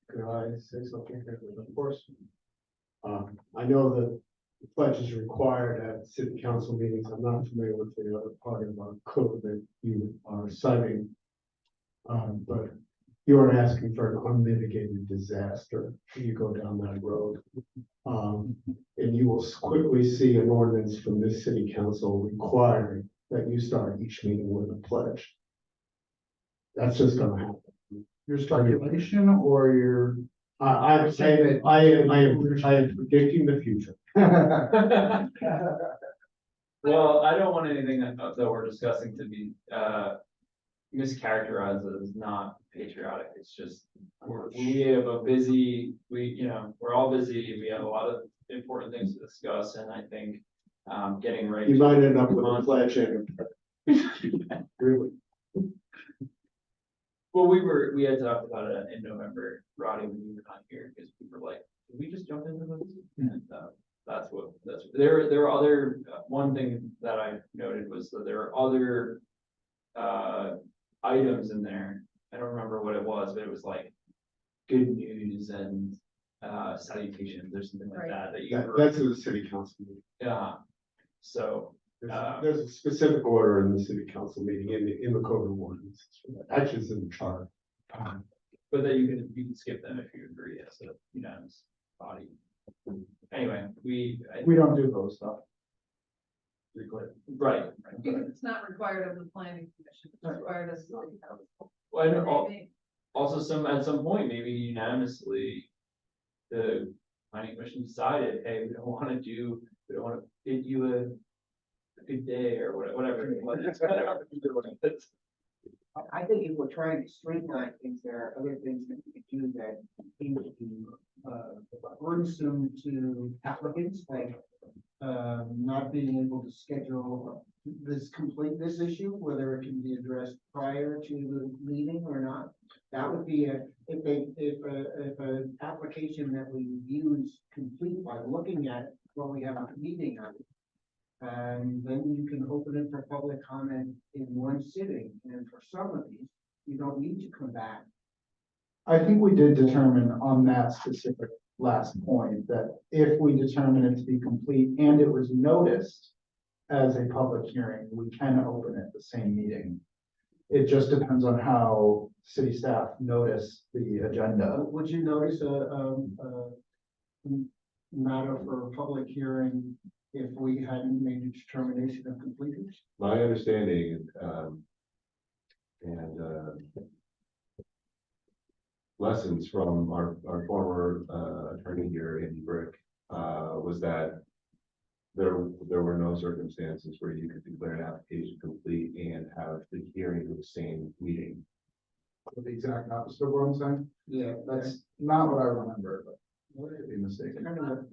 Could I say something here? Of course. I know that the pledge is required at city council meetings. I'm not familiar with the other part of our code that you are citing. But you're asking for an unmitigated disaster, you go down that road. And you will quickly see an ordinance from this city council requiring that you start each meeting with a pledge. That's just gonna happen. Your speculation or your? I am predicting the future. Well, I don't want anything that we're discussing to be, mischaracterized as not patriotic. It's just, we have a busy, we're all busy. We have a lot of important things to discuss, and I think, getting ready. You might end up with a pledge and. Really? Well, we had talked about it in November, Roddy, when you were not here, because we were like, did we just jump into this? And, there are other, one thing that I noted was that there are other, items in there. I don't remember what it was, but it was like good news and, salutations or something like that, that you were. That's in the city council meeting. Yeah, so. There's a specific order in the city council meeting in the code of ordinances. Actually, it's in the charter. But then you can skip them if you agree as a unanimous body. Anyway, we don't do those stuff. Right. Because it's not required of the planning commission, it's required of city council. Well, and also at some point, maybe unanimously, the planning commission decided, hey, we don't want to bid you a good day or whatever. I think if we're trying to streamline things, there are other things that we could do that seem to be burdensome to applicants, like not being able to schedule this issue, whether it can be addressed prior to the meeting or not. That would be if an application that we use complete by looking at it when we have a meeting on it. And then you can open it for public comment in one sitting, and for some of these, you don't need to come back. I think we did determine on that specific last point that if we determine it to be complete and it was noticed as a public hearing, we can open it the same meeting. It just depends on how city staff notice the agenda. Would you notice a matter for a public hearing if we hadn't made a determination of completeness? My understanding, and lessons from our former attorney here, Andy Brick, was that there were no circumstances where you could declare an application complete and have the hearing of the same meeting. The exact opposite of what I'm saying. Yeah, That's not what I remember, but I could be mistaken.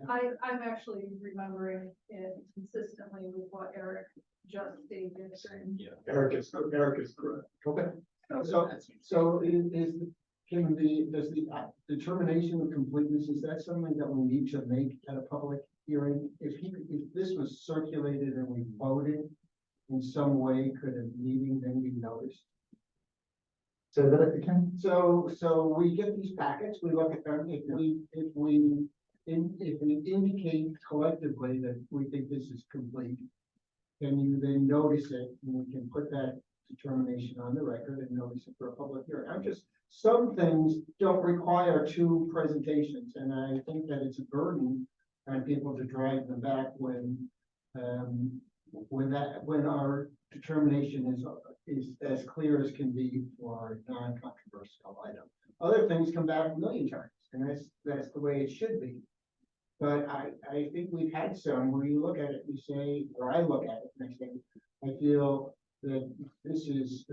I'm actually remembering it consistently with what Eric just stated. And Eric is correct. Okay. So does the determination of completeness, is that something that we need to make at a public hearing? If this was circulated and we voted in some way, could a meeting then be noticed? Say that again. So we get these packets, we look at them, if we indicate collectively that we think this is complete, can you then notice it, and we can put that determination on the record and notice it for a public hearing? Some things don't require two presentations, and I think that it's a burden on people to drag them back when our determination is as clear as can be for a non-controversial item. Other things come back a million times, and that's the way it should be. But I think we've had some where you look at it and you say, or I look at it and I say, I feel that this is,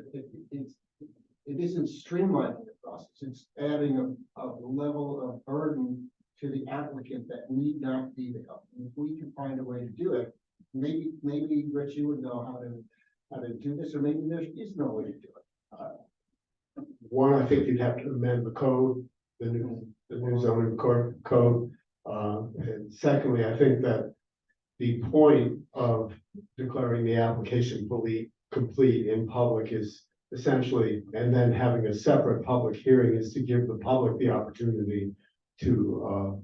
it isn't streamlining the process. It's adding a level of burden to the applicant that need not be there. And if we can find a way to do it, maybe Rich, you would know how to do this, or maybe there is no way to do it. One, I think you'd have to amend the code, the new zoning code. And secondly, I think that the point of declaring the application complete in public is essentially, and then having a separate public hearing is to give the public the opportunity to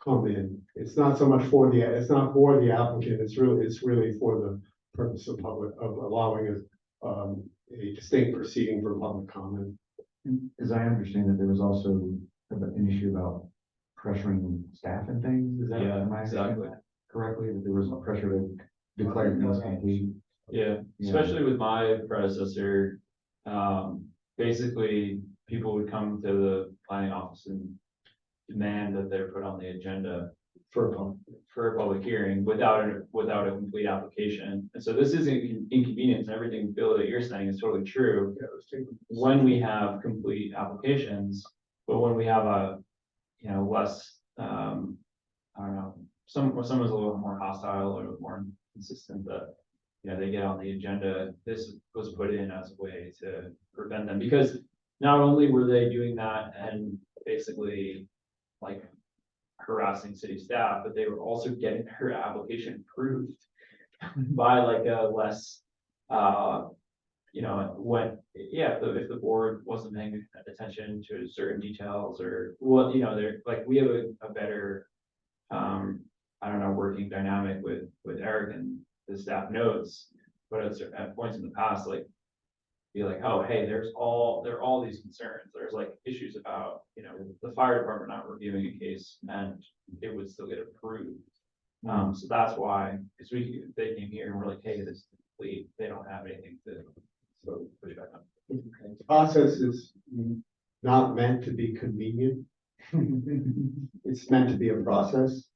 come in. It's not so much for the applicant, it's really for the purpose of allowing a distinct proceeding for public comment. As I understand it, there was also an issue about pressuring staff and things, is that, Yeah, am I understanding exactly. that correctly, that there was no pressure to declare things complete? Yeah, Yeah. especially with my predecessor, basically, people would come to the planning office and demand that they're put on the agenda For a pump. for a public hearing without a complete application. And so this is an inconvenience, and everything, Bill, that you're saying is totally true. When we have complete applications, but when we have a, less, I don't know, someone's a little more hostile or more consistent that, they get on the agenda, this was put in as a way to prevent them, because not only were they doing that and basically like harassing city staff, but they were also getting her application approved by like a less, if the board wasn't paying attention to certain details or what, they're like, we have a better, I don't know, working dynamic with Eric and the staff notes, but at points in the past, like, be like, oh, hey, there are all these concerns. There's like issues about, the fire department not reviewing a case and it would still get approved. So that's why, because they came here and we're like, hey, this is complete. They don't have anything to push back on. Process is not meant to be convenient. It's meant to be a process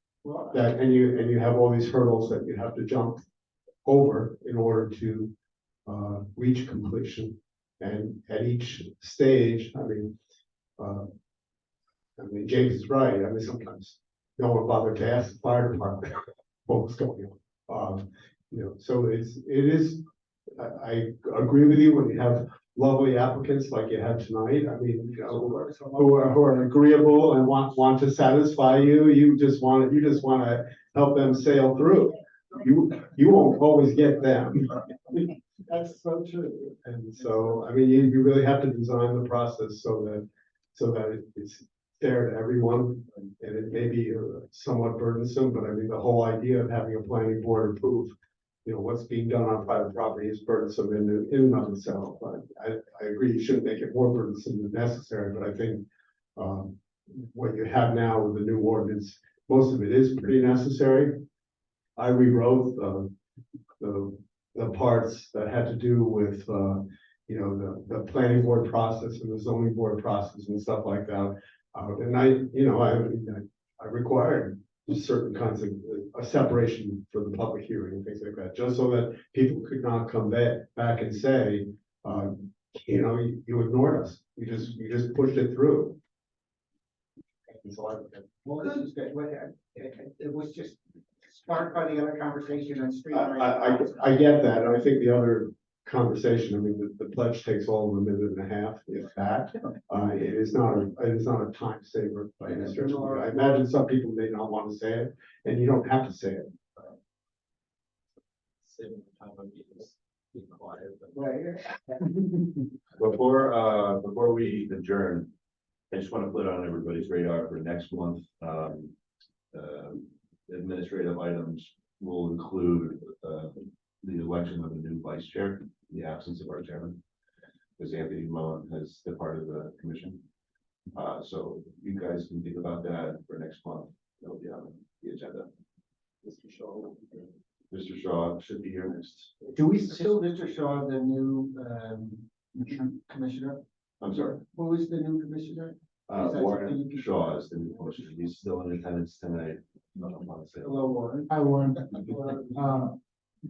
that, and you have all these hurdles that you have to jump over in order to reach completion. And at each stage, James is right. Sometimes no one bothered to ask the fire department what was going on. So it is, I agree with you when you have lovely applicants like you had tonight. Who are agreeable and want to satisfy you. You just want to help them sail through. You won't always get them. That's so true. And so, you really have to design the process so that it's fair to everyone. And it may be somewhat burdensome, but the whole idea of having a planning board approve, what's being done on private property is burdensome in and of itself. I agree, you shouldn't make it more burdensome than necessary, but I think what you have now with the new ordinance, most of it is pretty necessary. I rewrote the parts that had to do with, the planning board process and the zoning board process and stuff like that. And I required certain kinds of a separation for the public hearing and things like that, just so that people could not come back and say, you ignored us. You just pushed it through. And so Well, this is good. It was just sparked by the other conversation on street. I get that, and I think the other conversation, the pledge takes all of a minute and a half, if that. It is not a time saver by any stretch of the way. I imagine some people may not want to say it, and you don't have to say it. Saving time of meetings, being quiet, but. Before we adjourn, I just want to put on everybody's radar for next month, administrative items will include, the election of a new vice chair, in the absence of our chairman, because Anthony Mullen has departed the commission. So you guys can think about that for next month. That'll be on the agenda. Mr. Shaw should be here next. Do we still, Mr. Shaw, the new commissioner? I'm sorry, Who is the new commissioner? Is that Warren something you can- Shaw is the new commissioner. He's still in attendance tonight. I don't want to say. Hello, Warren. Hi, Warren.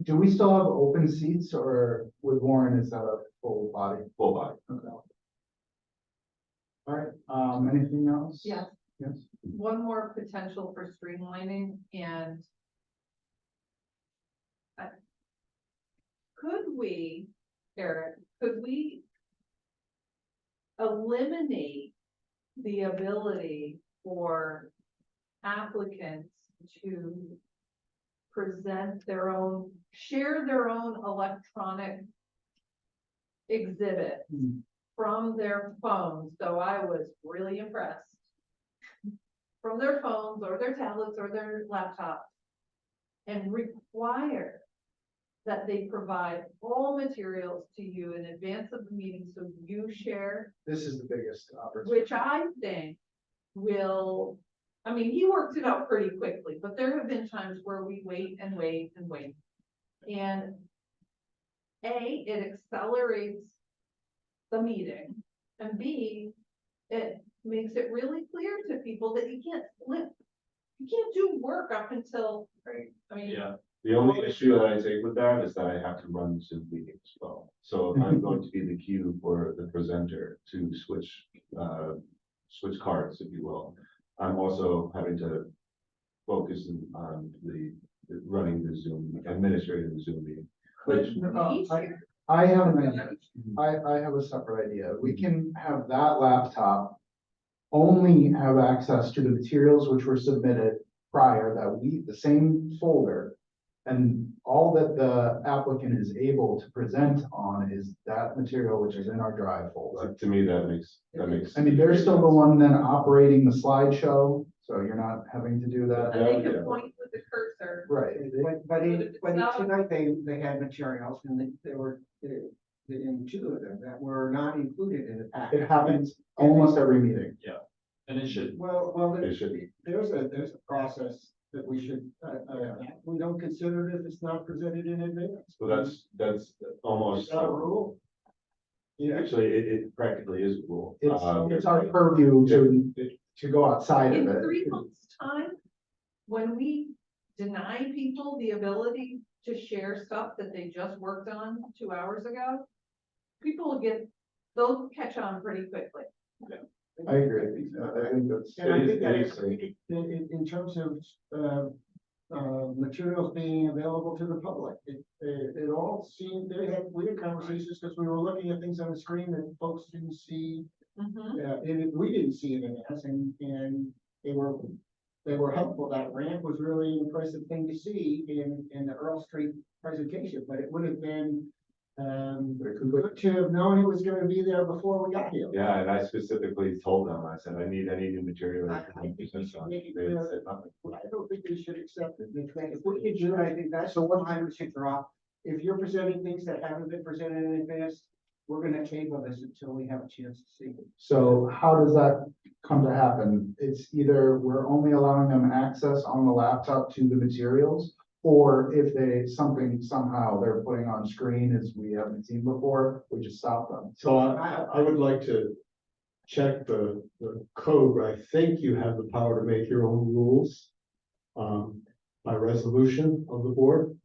Do we still have open seats, or with Warren, is that a full body? Full body. Okay. All right, anything else? Yes. Yes. One more potential for streamlining and Eric, could we eliminate the ability for applicants to share their own electronic exhibit from their phones? So I was really impressed. From their phones or their tablets or their laptops, and require that they provide all materials to you in advance of the meeting, so you share, This is the biggest opportunity. which I think will, I mean, he worked it out pretty quickly, but there have been times where we wait and wait and wait. And A, it accelerates the meeting, and B, it makes it really clear to people that you can't do work up until, right, I mean. Yeah, The only issue that I take with that is that I have to run Zoom meetings as well. So if I'm going to be the queue for the presenter to switch cards, if you will. I'm also having to focus on running the Zoom, administrating the Zoom meeting. Which, I have an idea. I have a separate idea. We can have that laptop only have access to the materials which were submitted prior, the same folder. And all that the applicant is able to present on is that material which is in our drive folder. to me, that makes. I mean, they're still the one then operating the slideshow, so you're not having to do that. And they can point with the cursor. Right. But tonight they had materials and they were in two of them that were not included in the package. It happens almost every meeting. and it should, Well, It should be. there's a process that we should, we don't consider it if it's not presented in advance. So that's almost. Is that a rule? Yeah. Actually, it practically is a rule. It's our purview to go outside In of it. 3 months' time, when we deny people the ability to share stuff that they just worked on 2 hours ago, people they'll catch on pretty quickly. I agree. I think that's. And I think that It is- in terms of, materials being available to the public, it all seemed, we had conversations because we were looking at things on the screen that folks didn't see. We didn't see it in us and they were helpful. That ramp was really an impressive thing to see in the Earl Street presentation, but it would have been good to have known it was gonna be there before we got here. Yeah, and I specifically told them, I said, I need any new material. I think we should make it They clear. said nothing. I don't think we should accept it. If we could do it, I think that's the line we should drop. If you're presenting things that haven't been presented in advance, we're gonna table this until we have a chance to see it. So how does that come to happen? It's either we're only allowing them access on the laptop to the materials, or if somehow they're putting on screen as we haven't seen before, we just stop them. So I would like to check the code, but I think you have the power to make your own rules. By resolution of the board,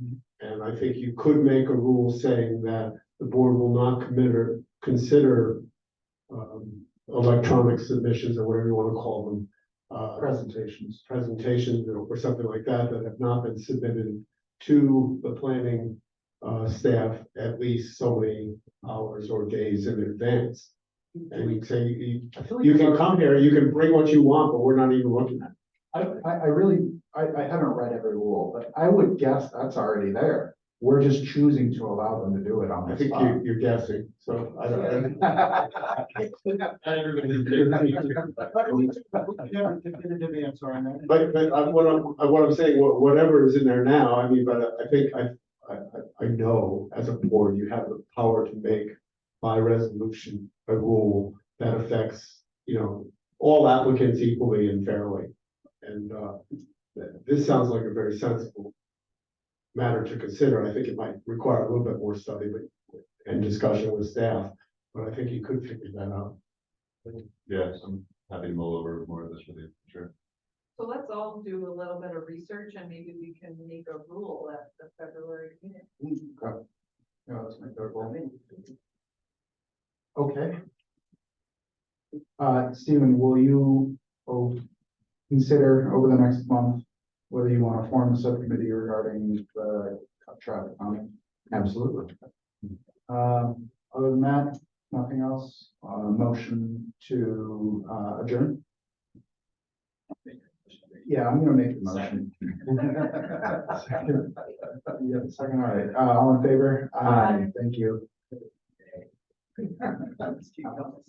and I think you could make a rule saying that the board will not consider electronic submissions or whatever you want to call them. Presentations or something like that have not been submitted to the planning staff at least so many hours or days in advance. And you say, you can come here, you can bring what you want, but we're not even looking at it. I haven't read every rule, but I would guess that's already there. We're just choosing to allow them to do it on I the think spot. you're guessing, so I don't. Never definitive answer on that. But what I'm saying, whatever is in there now, I mean, but I think I know as a board, you have the power to make by resolution a rule that affects, all applicants equally and fairly. And this sounds like a very sensible matter to consider. I think it might require a little bit more study and discussion with staff, but I think you could figure that out. Yes, I'm happy to mull over more of this with you, sure. So let's all do a little bit of research and maybe we can make a rule at the February meeting. Yeah, let's make that roll. Okay. Stephen, will you consider over the next month whether you want to form a subcommittee regarding the traffic calming? Absolutely. Other than that, nothing else. Motion to adjourn. Yeah, I'm gonna make the motion. Second. Yeah, second, all right. All in favor? Aye. Thank you. Let's keep going.